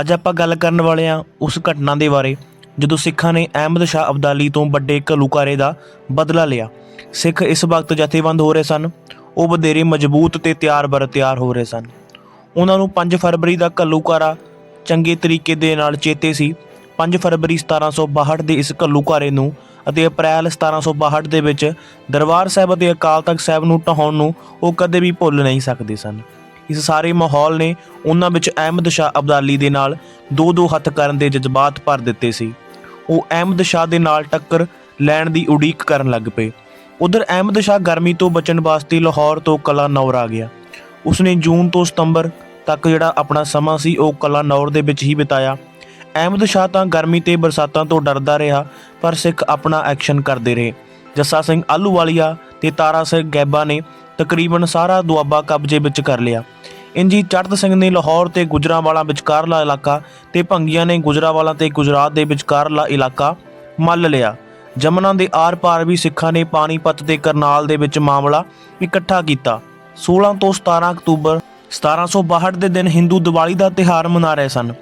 ਅੱਜ ਆਪਾਂ ਗੱਲ ਕਰਨ वाले ਹਾਂ उस घटना के बारे ਜਦੋਂ सिखा ने अहमद शाह अब्दाली तो ਵੱਡੇ ਘੱਲੂਘਾਰੇ का बदला लिया। सिख इस वक्त जथेबंद हो रहे सन, वो ਵਧੇਰੇ मजबूत ਤੇ ਤਿਆਰ ਬਰ ਤਿਆਰ ਹੋ ਰਹੇ ਸਨ। ਉਹਨਾਂ ਨੂੰ 5 ਫਰਵਰੀ ਦਾ ਘੱਲੂਘਾਰਾ ਚੰਗੇ ਤਰੀਕੇ ਦੇ ਨਾਲ ਚੇਤੇ ਸੀ। 5 ਫਰਵਰੀ 1762 ਦੇ ਇਸ ਘੱਲੂਘਾਰੇ ਨੂੰ ਅਤੇ ਅਪ੍ਰੈਲ 1762 ਦੇ ਵਿੱਚ ਦਰਬਾਰ ਸਾਹਿਬ ਅਤੇ ਅਕਾਲ ਤਖਤ ਸਾਹਿਬ ਨੂੰ ਢਹਾਉਣ ਨੂੰ ਉਹ ਕਦੇ ਵੀ ਭੁੱਲ ਨਹੀਂ ਸਕਦੇ ਸਨ। ਇਸ ਸਾਰੇ ਮਾਹੌਲ ਨੇ ਉਹਨਾਂ ਵਿੱਚ ਅਹਿਮਦ ਸ਼ਾਹ ਅਬਦਾਲੀ ਦੇ ਨਾਲ ਦੋ ਹੱਥ ਕਰਨ ਦੇ ਜਜ਼ਬਾਤ ਭਰ ਦਿੱਤੇ ਸੀ। ਉਹ ਅਹਿਮਦ ਸ਼ਾਹ ਦੇ ਨਾਲ ਟੱਕਰ ਲੈਣ ਦੀ ਉਡੀਕ ਕਰਨ ਲੱਗ ਪਏ। ਉਧਰ ਅਹਿਮਦ ਸ਼ਾਹ ਗਰਮੀ ਤੋਂ ਬਚਣ ਵਾਸਤੇ ਲਾਹੌਰ ਤੋਂ ਕਲਾਨੌਰ ਆ ਗਿਆ। ਉਸਨੇ ਜੂਨ ਤੋਂ ਸਤੰਬਰ ਤੱਕ ਜਿਹੜਾ ਆਪਣਾ ਸਮਾਂ ਸੀ ਉਹ ਕਲਾਨੌਰ ਦੇ ਵਿੱਚ ਹੀ ਬਿਤਾਇਆ। ਅਹਿਮਦ ਸ਼ਾਹ ਤਾਂ ਗਰਮੀ ਤੇ ਬਰਸਾਤਾਂ ਤੋਂ ਡਰਦਾ ਰਿਹਾ, ਪਰ ਸਿੱਖ ਆਪਣਾ ਐਕਸ਼ਨ ਕਰਦੇ ਰਹੇ। ਜੱਸਾ ਸਿੰਘ ਆਹਲੂਵਾਲੀਆ ਤੇ ਤਾਰਾ ਸਿੰਘ ਗੈਬਾ ਨੇ ਤਕਰੀਬਨ ਸਾਰਾ ਦੁਆਬਾ ਕਬਜ਼ੇ ਵਿੱਚ ਕਰ ਲਿਆ। ਇੰਜੀ ਚੜ੍ਹਤ ਸਿੰਘ ਨੇ ਲਾਹੌਰ ਤੇ ਗੁਜਰਾਂਵਾਲਾ ਵਿਚਕਾਰਲਾ ਇਲਾਕਾ ਤੇ ਭੰਗੀਆਂ ਨੇ ਗੁਜਰਾਂਵਾਲਾ ਤੇ ਗੁਜਰਾਤ ਦੇ ਵਿਚਕਾਰਲਾ ਇਲਾਕਾ ਮੱਲ ਲਿਆ। ਜਮਨਾ ਦੇ ਆਰ ਪਾਰ ਵੀ ਸਿੱਖਾਂ ਨੇ ਪਾਣੀਪਤ ਤੇ ਕਰਨਾਲ ਦੇ ਵਿੱਚ ਮਾਮਲਾ ਇਕੱਠਾ ਕੀਤਾ। 16 ਤੋਂ 17 ਅਕਤੂਬਰ 1762 ਦੇ ਦਿਨ ਹਿੰਦੂ ਦੀਵਾਲੀ ਦਾ ਤਿਉਹਾਰ ਮਨਾ ਰਹੇ ਸਨ।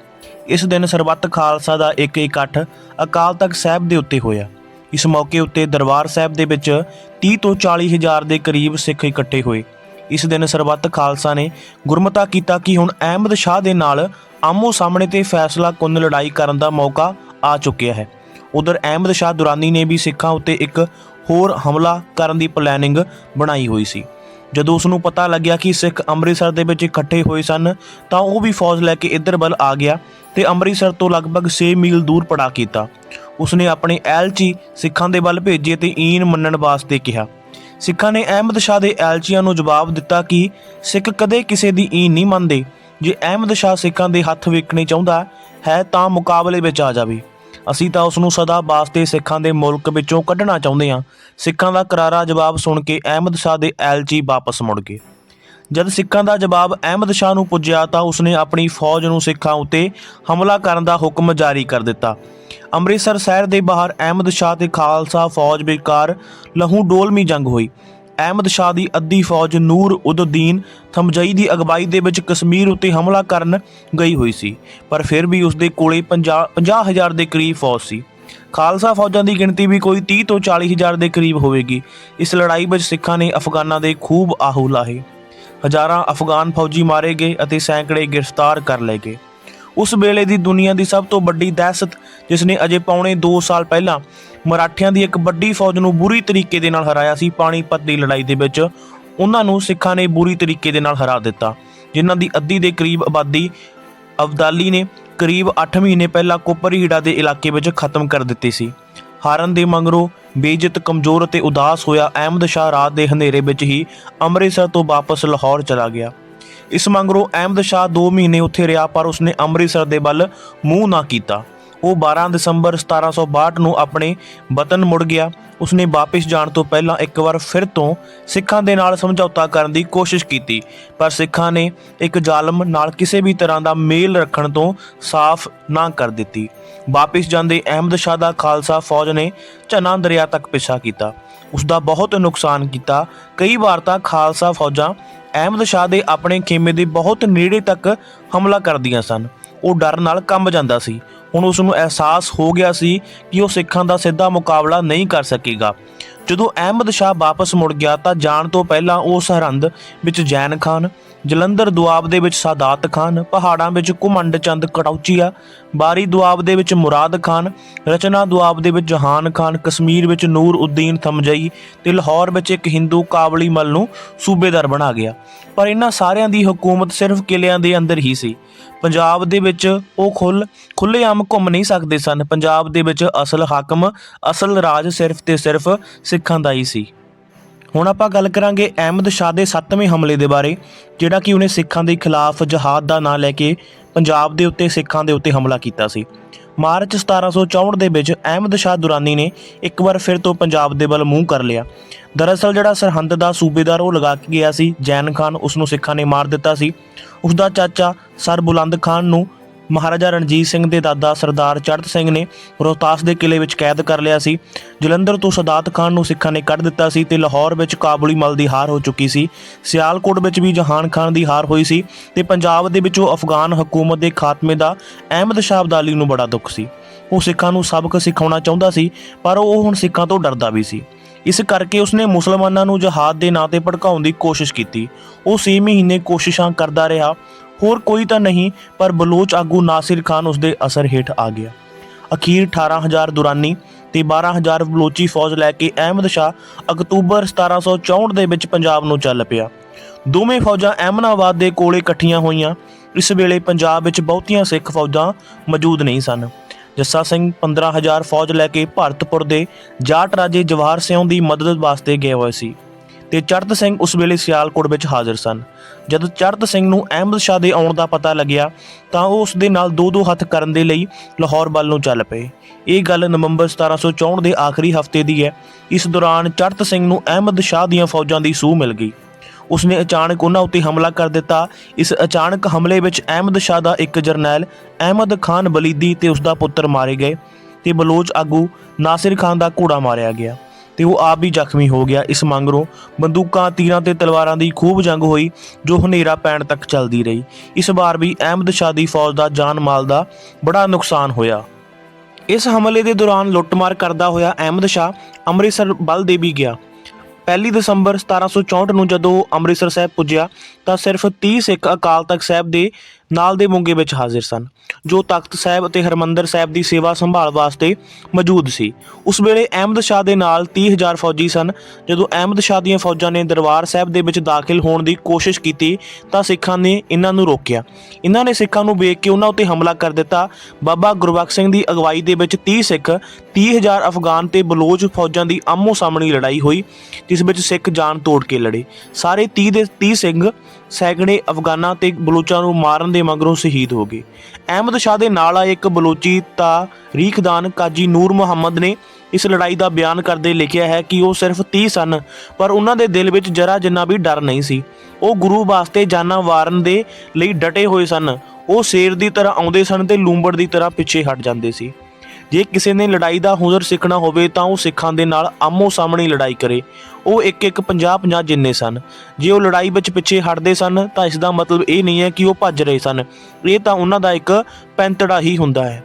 ਇਸ ਦਿਨ ਸਰਬੱਤ ਖਾਲਸਾ ਦਾ ਇੱਕ ਇਕੱਠ ਅਕਾਲ ਤਖਤ ਸਾਹਿਬ ਦੇ ਉੱਤੇ ਹੋਇਆ। ਇਸ ਮੌਕੇ ਉੱਤੇ ਦਰਬਾਰ ਸਾਹਿਬ ਦੇ ਵਿੱਚ 30 ਤੋਂ 40 ਹਜ਼ਾਰ ਦੇ ਕਰੀਬ ਸਿੱਖ ਇਕੱਠੇ ਹੋਏ। ਇਸ ਦਿਨ ਸਰਬੱਤ ਖਾਲਸਾ ਨੇ ਗੁਰਮਤਾ ਕੀਤਾ ਕਿ ਹੁਣ ਅਹਿਮਦ ਸ਼ਾਹ ਦੇ ਨਾਲ ਆਮੋ ਸਾਹਮਣੇ ਤੇ ਫੈਸਲਾ ਕੁੰਨ ਲੜਾਈ ਕਰਨ ਦਾ ਮੌਕਾ ਆ ਚੁੱਕਿਆ ਹੈ। ਉਧਰ ਅਹਿਮਦ ਸ਼ਾਹ ਦੁਰਾਨੀ ਨੇ ਵੀ ਸਿੱਖਾਂ ਉੱਤੇ ਇੱਕ ਹੋਰ ਹਮਲਾ ਕਰਨ ਦੀ ਪਲੈਨਿੰਗ ਬਣਾਈ ਹੋਈ ਸੀ। ਜਦੋਂ ਉਸ ਨੂੰ ਪਤਾ ਲੱਗਿਆ ਕਿ ਸਿੱਖ ਅੰਮ੍ਰਿਤਸਰ ਦੇ ਵਿੱਚ ਇਕੱਠੇ ਹੋਏ ਸਨ ਤਾਂ ਉਹ ਵੀ ਫੌਜ ਲੈ ਕੇ ਇੱਧਰ ਵੱਲ ਆ ਗਿਆ ਤੇ ਅੰਮ੍ਰਿਤਸਰ ਤੋਂ ਲਗਭਗ 6 ਮੀਲ ਦੂਰ ਪੜਾ ਕੀਤਾ। ਉਸਨੇ ਆਪਣੇ ਐਲਚੀ ਸਿੱਖਾਂ ਦੇ ਵੱਲ ਭੇਜੇ ਤੇ ਈਨ ਮੰਨਣ ਵਾਸਤੇ ਕਿਹਾ। ਸਿੱਖਾਂ ਨੇ ਅਹਿਮਦ ਸ਼ਾਹ ਦੇ ਐਲਚੀਆਂ ਨੂੰ ਜਵਾਬ ਦਿੱਤਾ ਕਿ ਸਿੱਖ ਕਦੇ ਕਿਸੇ ਦੀ ਈਨ ਨਹੀਂ ਮੰਨਦੇ। ਜੇ ਅਹਿਮਦ ਸ਼ਾਹ ਸਿੱਖਾਂ ਦੇ ਹੱਥ ਵੇਖਣੇ ਚਾਹੁੰਦਾ ਹੈ ਤਾਂ ਮੁਕਾਬਲੇ ਵਿੱਚ ਆ ਜਾਵੇ। ਅਸੀਂ ਤਾਂ ਉਸ ਨੂੰ ਸਦਾ ਵਾਸਤੇ ਸਿੱਖਾਂ ਦੇ ਮੁਲਕ ਵਿੱਚੋਂ ਕੱਢਣਾ ਚਾਹੁੰਦੇ ਹਾਂ। ਸਿੱਖਾਂ ਦਾ ਕਰਾਰਾ ਜਵਾਬ ਸੁਣ ਕੇ ਅਹਿਮਦ ਸ਼ਾਹ ਦੇ ਐਲਚੀ ਵਾਪਸ ਮੁੜ ਗਏ। ਜਦ ਸਿੱਖਾਂ ਦਾ ਜਵਾਬ ਅਹਿਮਦ ਸ਼ਾਹ ਨੂੰ ਪੁੱਜਿਆ ਤਾਂ ਉਸਨੇ ਆਪਣੀ ਫੌਜ ਨੂੰ ਸਿੱਖਾਂ ਉੱਤੇ ਹਮਲਾ ਕਰਨ ਦਾ ਹੁਕਮ ਜਾਰੀ ਕਰ ਦਿੱਤਾ। ਅੰਮ੍ਰਿਤਸਰ ਸ਼ਹਿਰ ਦੇ ਬਾਹਰ ਅਹਿਮਦ ਸ਼ਾਹ ਤੇ ਖਾਲਸਾ ਫੌਜ ਵਿਚਕਾਰ ਲਹੂ ਡੋਲਵੀਂ ਜੰਗ ਹੋਈ। ਅਹਿਮਦ ਸ਼ਾਹ ਦੀ ਅੱਧੀ ਫੌਜ ਨੂਰ ਉਦ-ਦੀਨ ਥਮਜਈ ਦੀ ਅਗਵਾਈ ਦੇ ਵਿੱਚ ਕਸ਼ਮੀਰ ਉੱਤੇ ਹਮਲਾ ਕਰਨ ਗਈ ਹੋਈ ਸੀ, ਪਰ ਫਿਰ ਵੀ ਉਸਦੇ ਕੋਲੇ 50 ਹਜ਼ਾਰ ਦੇ ਕਰੀਬ ਫੌਜ ਸੀ। ਖਾਲਸਾ ਫੌਜਾਂ ਦੀ ਗਿਣਤੀ ਵੀ ਕੋਈ 30 ਤੋਂ 40 ਹਜ਼ਾਰ ਦੇ ਕਰੀਬ ਹੋਵੇਗੀ। ਇਸ ਲੜਾਈ ਵਿੱਚ ਸਿੱਖਾਂ ਨੇ ਅਫਗਾਨਾਂ ਦੇ ਖੂਬ ਆਹੂ ਲਾਹੇ। ਹਜ਼ਾਰਾਂ ਅਫਗਾਨ ਫੌਜੀ ਮਾਰੇ ਗਏ ਅਤੇ ਸੈਂਕੜੇ ਗ੍ਰਿਫਤਾਰ ਕਰ ਲਏ ਗਏ। ਉਸ ਵੇਲੇ ਦੀ ਦੁਨੀਆ ਦੀ ਸਭ ਤੋਂ ਵੱਡੀ ਦਹਿਸ਼ਤ, ਜਿਸ ਨੇ ਅਜੇ ਪੌਣੇ 2 ਸਾਲ ਪਹਿਲਾਂ ਮਰਾਠਿਆਂ ਦੀ ਇੱਕ ਵੱਡੀ ਫੌਜ ਨੂੰ ਬੁਰੀ ਤਰੀਕੇ ਦੇ ਨਾਲ ਹਰਾਇਆ ਸੀ, ਪਾਣੀਪਤ ਦੀ ਲੜਾਈ ਦੇ ਵਿੱਚ ਉਹਨਾਂ ਨੂੰ ਸਿੱਖਾਂ ਨੇ ਬੁਰੀ ਤਰੀਕੇ ਦੇ ਨਾਲ ਹਰਾ ਦਿੱਤਾ, ਜਿਨ੍ਹਾਂ ਦੀ ਅੱਧੀ ਦੇ ਕਰੀਬ ਆਬਾਦੀ ਅਬਦਾਲੀ ਨੇ ਕਰੀਬ 8 ਮਹੀਨੇ ਪਹਿਲਾਂ ਕੋਪਰਹੀੜਾ ਦੇ ਇਲਾਕੇ ਵਿੱਚ ਖਤਮ ਕਰ ਦਿੱਤੀ ਸੀ। ਹਾਰਨ ਦੇ ਮਗਰੋਂ ਬੇਇੱਜ਼ਤ, ਕਮਜ਼ੋਰ ਅਤੇ ਉਦਾਸ ਹੋਇਆ ਅਹਿਮਦ ਸ਼ਾਹ ਰਾਤ ਦੇ ਹਨੇਰੇ ਵਿੱਚ ਹੀ ਅੰਮ੍ਰਿਤਸਰ ਤੋਂ ਵਾਪਸ ਲਾਹੌਰ ਚਲਾ ਗਿਆ। ਇਸ ਮਗਰੋਂ ਅਹਿਮਦ ਸ਼ਾਹ 2 ਮਹੀਨੇ ਉੱਥੇ ਰਿਹਾ, ਪਰ ਉਸਨੇ ਅੰਮ੍ਰਿਤਸਰ ਦੇ ਵੱਲ ਮੂੰਹ ਨਾ ਕੀਤਾ। ਉਹ 12 ਦਸੰਬਰ 1762 ਨੂੰ ਆਪਣੇ ਵਤਨ ਮੁੜ ਗਿਆ। ਉਸਨੇ ਵਾਪਸ ਜਾਣ ਤੋਂ ਪਹਿਲਾਂ ਇੱਕ ਵਾਰ ਫਿਰ ਤੋਂ ਸਿੱਖਾਂ ਦੇ ਨਾਲ ਸਮਝੌਤਾ ਕਰਨ ਦੀ ਕੋਸ਼ਿਸ਼ ਕੀਤੀ, ਪਰ ਸਿੱਖਾਂ ਨੇ ਇੱਕ ਜ਼ਾਲਮ ਨਾਲ ਕਿਸੇ ਵੀ ਤਰ੍ਹਾਂ ਦਾ ਮੇਲ ਰੱਖਣ ਤੋਂ ਸਾਫ਼ ਨਾ ਕਰ ਦਿੱਤੀ। ਵਾਪਸ ਜਾਂਦੇ ਅਹਿਮਦ ਸ਼ਾਹ ਦਾ ਖਾਲਸਾ ਫੌਜ ਨੇ ਝਨਾ ਦਰਿਆ ਤੱਕ ਪਿੱਛਾ ਕੀਤਾ, ਉਸ ਦਾ ਬਹੁਤ ਨੁਕਸਾਨ ਕੀਤਾ। ਕਈ ਵਾਰ ਤਾਂ ਖਾਲਸਾ ਫੌਜਾਂ ਅਹਿਮਦ ਸ਼ਾਹ ਦੇ ਆਪਣੇ ਖੇਮੇ ਦੇ ਬਹੁਤ ਨੇੜੇ ਤੱਕ ਹਮਲਾ ਕਰਦੀਆਂ ਸਨ। ਉਹ ਡਰ ਨਾਲ ਕੰਬ ਜਾਂਦਾ ਸੀ। ਹੁਣ ਉਸ ਨੂੰ ਅਹਿਸਾਸ ਹੋ ਗਿਆ ਸੀ ਕਿ ਉਹ ਸਿੱਖਾਂ ਦਾ ਸਿੱਧਾ ਮੁਕਾਬਲਾ ਨਹੀਂ ਕਰ ਸਕੇਗਾ। ਜਦੋਂ ਅਹਿਮਦ ਸ਼ਾਹ ਵਾਪਸ ਮੁੜ ਗਿਆ ਤਾਂ ਜਾਣ ਤੋਂ ਪਹਿਲਾਂ ਉਹ ਸਰਹੰਦ ਵਿੱਚ ਜੈਨ ਖਾਨ, ਜਲੰਧਰ ਦੁਆਬ ਦੇ ਵਿੱਚ ਸਾਦਾਤ ਖਾਨ, ਪਹਾੜਾਂ ਵਿੱਚ ਘੁਮੰਡ ਚੰਦ ਕਟੌਚੀਆ, ਬਾਰੀ ਦੁਆਬ ਦੇ ਵਿੱਚ ਮੁਰਾਦ ਖਾਨ, ਰਚਨਾ ਦੁਆਬ ਦੇ ਵਿੱਚ ਜਹਾਨ ਖਾਨ, ਕਸ਼ਮੀਰ ਵਿੱਚ ਨੂਰ ਉਦ-ਦੀਨ ਥਮਜਈ ਤੇ ਲਾਹੌਰ ਵਿੱਚ ਇੱਕ ਹਿੰਦੂ ਕਾਬਲੀ ਮਲ ਨੂੰ ਸੂਬੇਦਾਰ ਬਣਾ ਗਿਆ। ਪਰ ਇਹਨਾਂ ਸਾਰਿਆਂ ਦੀ ਹਕੂਮਤ ਸਿਰਫ ਕਿਲਿਆਂ ਦੇ ਅੰਦਰ ਹੀ ਸੀ। ਪੰਜਾਬ ਦੇ ਵਿੱਚ ਉਹ ਖੁੱਲ੍ਹੇਆਮ ਘੁੰਮ ਨਹੀਂ ਸਕਦੇ ਸਨ। ਪੰਜਾਬ ਦੇ ਵਿੱਚ ਅਸਲ ਹਾਕਮ, ਅਸਲ ਰਾਜ ਸਿਰਫ ਤੇ ਸਿਰਫ ਸਿੱਖਾਂ ਦਾ ਹੀ ਸੀ। ਹੁਣ ਆਪਾਂ ਗੱਲ ਕਰਾਂਗੇ ਅਹਿਮਦ ਸ਼ਾਹ ਦੇ 7ਵੇਂ ਹਮਲੇ ਦੇ ਬਾਰੇ, ਜਿਹੜਾ ਕਿ ਉਹਨੇ ਸਿੱਖਾਂ ਦੇ ਖਿਲਾਫ ਜਹਾਦ ਦਾ ਨਾਂ ਲੈ ਕੇ ਪੰਜਾਬ ਦੇ ਉੱਤੇ ਸਿੱਖਾਂ ਦੇ ਉੱਤੇ ਹਮਲਾ ਕੀਤਾ ਸੀ। ਮਾਰਚ 1764 ਦੇ ਵਿੱਚ ਅਹਿਮਦ ਸ਼ਾਹ ਦੁਰਾਨੀ ਨੇ ਇੱਕ ਵਾਰ ਫਿਰ ਤੋਂ ਪੰਜਾਬ ਦੇ ਵੱਲ ਮੂੰਹ ਕਰ ਲਿਆ। ਦਰਅਸਲ ਜਿਹੜਾ ਸਰਹੰਦ ਦਾ ਸੂਬੇਦਾਰ ਉਹ ਲਗਾ ਕੇ ਗਿਆ ਸੀ ਜੈਨ ਖਾਨ, ਉਸ ਨੂੰ ਸਿੱਖਾਂ ਨੇ ਮਾਰ ਦਿੱਤਾ ਸੀ। ਉਸ ਦਾ ਚਾਚਾ ਸਰ ਬੁਲੰਦ ਖਾਨ ਨੂੰ ਮਹਾਰਾਜਾ ਰਣਜੀਤ ਸਿੰਘ ਦੇ ਦਾਦਾ ਸਰਦਾਰ ਚੜ੍ਹਤ ਸਿੰਘ ਨੇ ਰੋਹਤਾਸ ਦੇ ਕਿਲੇ ਵਿੱਚ ਕੈਦ ਕਰ ਲਿਆ ਸੀ। ਜਲੰਧਰ ਤੋਂ ਸਦਾਤ ਖਾਨ ਨੂੰ ਸਿੱਖਾਂ ਨੇ ਕੱਢ ਦਿੱਤਾ ਸੀ ਤੇ ਲਾਹੌਰ ਵਿੱਚ ਕਾਬੁਲੀ ਮਲ ਦੀ ਹਾਰ ਹੋ ਚੁੱਕੀ ਸੀ। ਸਿਆਲਕੋਟ ਵਿੱਚ ਵੀ ਜਹਾਨ ਖਾਨ ਦੀ ਹਾਰ ਹੋਈ ਸੀ ਤੇ ਪੰਜਾਬ ਦੇ ਵਿੱਚੋਂ ਅਫਗਾਨ ਹਕੂਮਤ ਦੇ ਖਾਤਮੇ ਦਾ ਅਹਿਮਦ ਸ਼ਾਹ ਅਬਦਾਲੀ ਨੂੰ ਬੜਾ ਦੁੱਖ ਸੀ। ਉਹ ਸਿੱਖਾਂ ਨੂੰ ਸਬਕ ਸਿਖਾਉਣਾ ਚਾਹੁੰਦਾ ਸੀ, ਪਰ ਉਹ ਹੁਣ ਸਿੱਖਾਂ ਤੋਂ ਡਰਦਾ ਵੀ ਸੀ। ਇਸ ਕਰਕੇ ਉਸਨੇ ਮੁਸਲਮਾਨਾਂ ਨੂੰ ਜਹਾਦ ਦੇ ਨਾਂ ਤੇ ਭੜਕਾਉਣ ਦੀ ਕੋਸ਼ਿਸ਼ ਕੀਤੀ। ਉਹ 6 ਮਹੀਨੇ ਕੋਸ਼ਿਸ਼ਾਂ ਕਰਦਾ ਰਿਹਾ, ਹੋਰ ਕੋਈ ਤਾਂ ਨਹੀਂ, ਪਰ ਬਲੋਚ ਆਗੂ ਨਾਸਿਰ ਖਾਨ ਉਸਦੇ ਅਸਰ ਹੇਠ ਆ ਗਿਆ। ਅਖੀਰ 18,000 ਦੁਰਾਨੀ ਤੇ 12,000 ਬਲੋਚੀ ਫੌਜ ਲੈ ਕੇ ਅਹਿਮਦ ਸ਼ਾਹ ਅਕਤੂਬਰ 1764 ਦੇ ਵਿੱਚ ਪੰਜਾਬ ਨੂੰ ਚੱਲ ਪਿਆ। ਦੋਵੇਂ ਫੌਜਾਂ ਅਹਿਮਦਾਬਾਦ ਦੇ ਕੋਲੇ ਇਕੱਠੀਆਂ ਹੋਈਆਂ। ਇਸ ਵੇਲੇ ਪੰਜਾਬ ਵਿੱਚ ਬਹੁਤੀਆਂ ਸਿੱਖ ਫੌਜਾਂ ਮੌਜੂਦ ਨਹੀਂ ਸਨ। ਜੱਸਾ ਸਿੰਘ 15,000 ਫੌਜ ਲੈ ਕੇ ਭਾਰਤਪੁਰ ਦੇ ਜਾਟ ਰਾਜੇ ਜਵਾਹਰ ਸਿੰਘ ਦੀ ਮਦਦ ਵਾਸਤੇ ਗਏ ਹੋਏ ਸੀ ਤੇ ਚੜ੍ਹਤ ਸਿੰਘ ਉਸ ਵੇਲੇ ਸਿਆਲਕੋਟ ਵਿੱਚ ਹਾਜ਼ਰ ਸਨ। ਜਦ ਚੜ੍ਹਤ ਸਿੰਘ ਨੂੰ ਅਹਿਮਦ ਸ਼ਾਹ ਦੇ ਆਉਣ ਦਾ ਪਤਾ ਲੱਗਿਆ ਤਾਂ ਉਹ ਉਸ ਦੇ ਨਾਲ ਦੋ ਹੱਥ ਕਰਨ ਦੇ ਲਈ ਲਾਹੌਰ ਵੱਲ ਨੂੰ ਚੱਲ ਪਏ। ਇਹ ਗੱਲ ਨਵੰਬਰ 1764 ਦੇ ਆਖਰੀ ਹਫ਼ਤੇ ਦੀ ਹੈ। ਇਸ ਦੌਰਾਨ ਚੜ੍ਹਤ ਸਿੰਘ ਨੂੰ ਅਹਿਮਦ ਸ਼ਾਹ ਦੀਆਂ ਫੌਜਾਂ ਦੀ ਸੂਹ ਮਿਲ ਗਈ। ਉਸਨੇ ਅਚਾਨਕ ਉਹਨਾਂ ਉੱਤੇ ਹਮਲਾ ਕਰ ਦਿੱਤਾ। ਇਸ ਅਚਾਨਕ ਹਮਲੇ ਵਿੱਚ ਅਹਿਮਦ ਸ਼ਾਹ ਦਾ ਇੱਕ ਜਰਨੈਲ ਅਹਿਮਦ ਖਾਨ ਬਲੀਦੀ ਤੇ ਉਸਦਾ ਪੁੱਤਰ ਮਾਰੇ ਗਏ ਤੇ ਬਲੋਚ ਆਗੂ ਨਾਸਿਰ ਖਾਨ ਦਾ ਘੋੜਾ ਮਾਰਿਆ ਗਿਆ ਤੇ ਉਹ ਆਪ ਵੀ ਜ਼ਖਮੀ ਹੋ ਗਿਆ। ਇਸ ਮਗਰੋਂ ਬੰਦੂਕਾਂ, ਤੀਰਾਂ ਤੇ ਤਲਵਾਰਾਂ ਦੀ ਖੂਬ ਜੰਗ ਹੋਈ ਜੋ ਹਨੇਰਾ ਪੈਣ ਤੱਕ ਚੱਲਦੀ ਰਹੀ। ਇਸ ਵਾਰ ਵੀ ਅਹਿਮਦ ਸ਼ਾਹ ਦੀ ਫੌਜ ਦਾ ਜਾਨ ਮਾਲ ਦਾ ਬੜਾ ਨੁਕਸਾਨ ਹੋਇਆ। ਇਸ ਹਮਲੇ ਦੇ ਦੌਰਾਨ ਲੁੱਟਮਾਰ ਕਰਦਾ ਹੋਇਆ ਅਹਿਮਦ ਸ਼ਾਹ ਅੰਮ੍ਰਿਤਸਰ ਵੱਲ ਦੇ ਵੀ ਗਿਆ। 1 ਦਸੰਬਰ 1764 ਨੂੰ ਜਦੋਂ ਅੰਮ੍ਰਿਤਸਰ ਸਾਹਿਬ ਪੁੱਜਿਆ ਤਾਂ ਸਿਰਫ 30 ਸਿੱਖ ਅਕਾਲ ਤਖਤ ਸਾਹਿਬ ਦੇ ਨਾਲ ਦੇ ਬੁੰਗੇ ਵਿੱਚ ਹਾਜ਼ਰ ਸਨ, ਜੋ ਤਖਤ ਸਾਹਿਬ ਅਤੇ ਹਰਮੰਦਰ ਸਾਹਿਬ ਦੀ ਸੇਵਾ ਸੰਭਾਲ ਵਾਸਤੇ ਮੌਜੂਦ ਸੀ। ਉਸ ਵੇਲੇ ਅਹਿਮਦ ਸ਼ਾਹ ਦੇ ਨਾਲ 30,000 ਫੌਜੀ ਸਨ। ਜਦੋਂ ਅਹਿਮਦ ਸ਼ਾਹ ਦੀਆਂ ਫੌਜਾਂ ਨੇ ਦਰਬਾਰ ਸਾਹਿਬ ਦੇ ਵਿੱਚ ਦਾਖਲ ਹੋਣ ਦੀ ਕੋਸ਼ਿਸ਼ ਕੀਤੀ ਤਾਂ ਸਿੱਖਾਂ ਨੇ ਇਹਨਾਂ ਨੂੰ ਰੋਕਿਆ। ਇਹਨਾਂ ਨੇ ਸਿੱਖਾਂ ਨੂੰ ਵੇਖ ਕੇ ਉਹਨਾਂ ਉੱਤੇ ਹਮਲਾ ਕਰ ਦਿੱਤਾ। ਬਾਬਾ ਗੁਰਬਖਸ਼ ਸਿੰਘ ਦੀ ਅਗਵਾਈ ਦੇ ਵਿੱਚ 30 ਸਿੱਖ, 30,000 ਅਫਗਾਨ ਤੇ ਬਲੋਚ ਫੌਜਾਂ ਦੀ ਆਮੋ ਸਾਹਮਣੀ ਲੜਾਈ ਹੋਈ, ਜਿਸ ਵਿੱਚ ਸਿੱਖ ਜਾਨ ਤੋੜ ਕੇ ਲੜੇ। ਸਾਰੇ 30 ਦੇ 30 ਸਿੰਘ ਸੈਂਕੜੇ ਅਫਗਾਨਾਂ ਤੇ ਬਲੋਚਾਂ ਨੂੰ ਮਾਰਨ ਦੇ ਮਗਰੋਂ ਸ਼ਹੀਦ ਹੋ ਗਏ। ਅਹਿਮਦ ਸ਼ਾਹ ਦੇ ਨਾਲ ਆਏ ਇੱਕ ਬਲੋਚੀ ਤਾਰੀਖਦਾਨ ਕਾਜੀ ਨੂਰ ਮੁਹੰਮਦ ਨੇ ਇਸ ਲੜਾਈ ਦਾ ਬਿਆਨ ਕਰਦੇ ਲਿਖਿਆ ਹੈ ਕਿ ਉਹ ਸਿਰਫ 30 ਸਨ, ਪਰ ਉਹਨਾਂ ਦੇ ਦਿਲ ਵਿੱਚ ਜਰਾ ਜਿੰਨਾ ਵੀ ਡਰ ਨਹੀਂ ਸੀ। ਉਹ ਗੁਰੂ ਵਾਸਤੇ ਜਾਨਾਂ ਵਾਰਨ ਦੇ ਲਈ ਡਟੇ ਹੋਏ ਸਨ। ਉਹ ਸ਼ੇਰ ਦੀ ਤਰ੍ਹਾਂ ਆਉਂਦੇ ਸਨ ਤੇ ਲੂੰਬੜ ਦੀ ਤਰ੍ਹਾਂ ਪਿੱਛੇ ਹਟ ਜਾਂਦੇ ਸੀ। ਜੇ ਕਿਸੇ ਨੇ ਲੜਾਈ ਦਾ ਹੁਨਰ ਸਿੱਖਣਾ ਹੋਵੇ ਤਾਂ ਉਹ ਸਿੱਖਾਂ ਦੇ ਨਾਲ ਆਮੋ ਸਾਹਮਣੇ ਲੜਾਈ ਕਰੇ। ਉਹ ਇੱਕ 50-50 ਜਿੰਨੇ ਸਨ। ਜੇ ਉਹ ਲੜਾਈ ਵਿੱਚ ਪਿੱਛੇ ਹਟਦੇ ਸਨ ਤਾਂ ਇਸ ਦਾ ਮਤਲਬ ਇਹ ਨਹੀਂ ਹੈ ਕਿ ਉਹ ਭੱਜ ਰਹੇ ਸਨ, ਇਹ ਤਾਂ ਉਹਨਾਂ ਦਾ ਇੱਕ ਪੈਂਤੜਾ ਹੀ ਹੁੰਦਾ ਹੈ।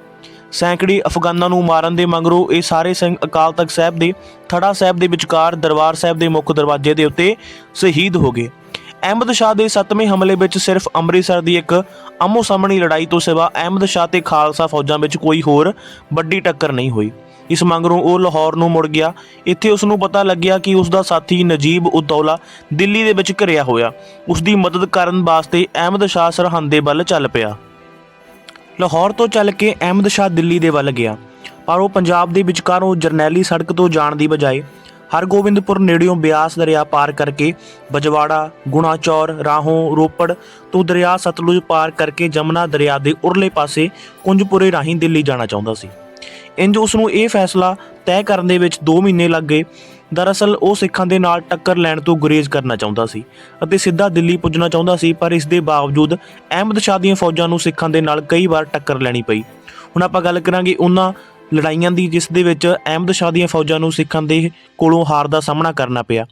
ਸੈਂਕੜੇ ਅਫਗਾਨਾਂ ਨੂੰ ਮਾਰਨ ਦੇ ਮਗਰੋਂ ਇਹ ਸਾਰੇ ਸਿੰਘ ਅਕਾਲ ਤਖਤ ਸਾਹਿਬ ਦੇ ਥੜਾ ਸਾਹਿਬ ਦੇ ਵਿਚਕਾਰ ਦਰਬਾਰ ਸਾਹਿਬ ਦੇ ਮੁੱਖ ਦਰਵਾਜ਼ੇ ਦੇ ਉੱਤੇ ਸ਼ਹੀਦ ਹੋ ਗਏ। ਅਹਿਮਦ ਸ਼ਾਹ ਦੇ 7ਵੇਂ ਹਮਲੇ ਵਿੱਚ ਸਿਰਫ ਅੰਮ੍ਰਿਤਸਰ ਦੀ ਇੱਕ ਆਮੋ ਸਾਹਮਣੀ ਲੜਾਈ ਤੋਂ ਸਿਵਾ ਅਹਿਮਦ ਸ਼ਾਹ ਤੇ ਖਾਲਸਾ ਫੌਜਾਂ ਵਿੱਚ ਕੋਈ ਹੋਰ ਵੱਡੀ ਟੱਕਰ ਨਹੀਂ ਹੋਈ। ਇਸ ਮਗਰੋਂ ਉਹ ਲਾਹੌਰ ਨੂੰ ਮੁੜ ਗਿਆ। ਇੱਥੇ ਉਸ ਨੂੰ ਪਤਾ ਲੱਗਿਆ ਕਿ ਉਸ ਦਾ ਸਾਥੀ ਨਜੀਬ ਉਦ-ਦੌਲਾ ਦਿੱਲੀ ਦੇ ਵਿੱਚ ਘਿਰਿਆ ਹੋਇਆ। ਉਸ ਦੀ ਮਦਦ ਕਰਨ ਵਾਸਤੇ ਅਹਿਮਦ ਸ਼ਾਹ ਸਰਹੰਦ ਦੇ ਵੱਲ ਚੱਲ ਪਿਆ। ਲਾਹੌਰ ਤੋਂ ਚੱਲ ਕੇ ਅਹਿਮਦ ਸ਼ਾਹ ਦਿੱਲੀ ਦੇ ਵੱਲ ਗਿਆ, ਪਰ ਉਹ ਪੰਜਾਬ ਦੇ ਵਿਚਕਾਰੋਂ ਜਰਨੈਲੀ ਸੜਕ ਤੋਂ ਜਾਣ ਦੀ ਬਜਾਏ ਹਰਗੋਬਿੰਦਪੁਰ ਨੇੜਿਓਂ ਬਿਆਸ ਦਰਿਆ ਪਾਰ ਕਰਕੇ ਬਜਵਾੜਾ, ਗੁਣਾ ਚੌਰ, ਰਾਹੋਂ, ਰੋਪੜ ਤੋਂ ਦਰਿਆ ਸਤਲੁਜ ਪਾਰ ਕਰਕੇ ਜਮਨਾ ਦਰਿਆ ਦੇ ਉਰਲੇ ਪਾਸੇ ਕੁੰਜਪੁਰੇ ਰਾਹੀਂ ਦਿੱਲੀ ਜਾਣਾ ਚਾਹੁੰਦਾ ਸੀ। ਇੰਜ ਉਸ ਨੂੰ ਇਹ ਫੈਸਲਾ ਤੈਅ ਕਰਨ ਦੇ ਵਿੱਚ 2 ਮਹੀਨੇ ਲੱਗ ਗਏ। ਦਰਅਸਲ ਉਹ ਸਿੱਖਾਂ ਦੇ ਨਾਲ ਟੱਕਰ ਲੈਣ ਤੋਂ ਗੁਰੇਜ਼ ਕਰਨਾ ਚਾਹੁੰਦਾ ਸੀ ਅਤੇ ਸਿੱਧਾ ਦਿੱਲੀ ਪੁੱਜਣਾ ਚਾਹੁੰਦਾ ਸੀ, ਪਰ ਇਸ ਦੇ ਬਾਵਜੂਦ ਅਹਿਮਦ ਸ਼ਾਹ ਦੀਆਂ ਫੌਜਾਂ ਨੂੰ ਸਿੱਖਾਂ ਦੇ ਨਾਲ ਕਈ ਵਾਰ ਟੱਕਰ ਲੈਣੀ ਪਈ। ਹੁਣ ਆਪਾਂ ਗੱਲ ਕਰਾਂਗੇ ਉਹਨਾਂ ਲੜਾਈਆਂ ਦੀ ਜਿਸ ਦੇ ਵਿੱਚ ਅਹਿਮਦ ਸ਼ਾਹ ਦੀਆਂ ਫੌਜਾਂ ਨੂੰ ਸਿੱਖਾਂ ਦੇ ਕੋਲੋਂ ਹਾਰ ਦਾ ਸਾਹਮਣਾ ਕਰਨਾ ਪਿਆ।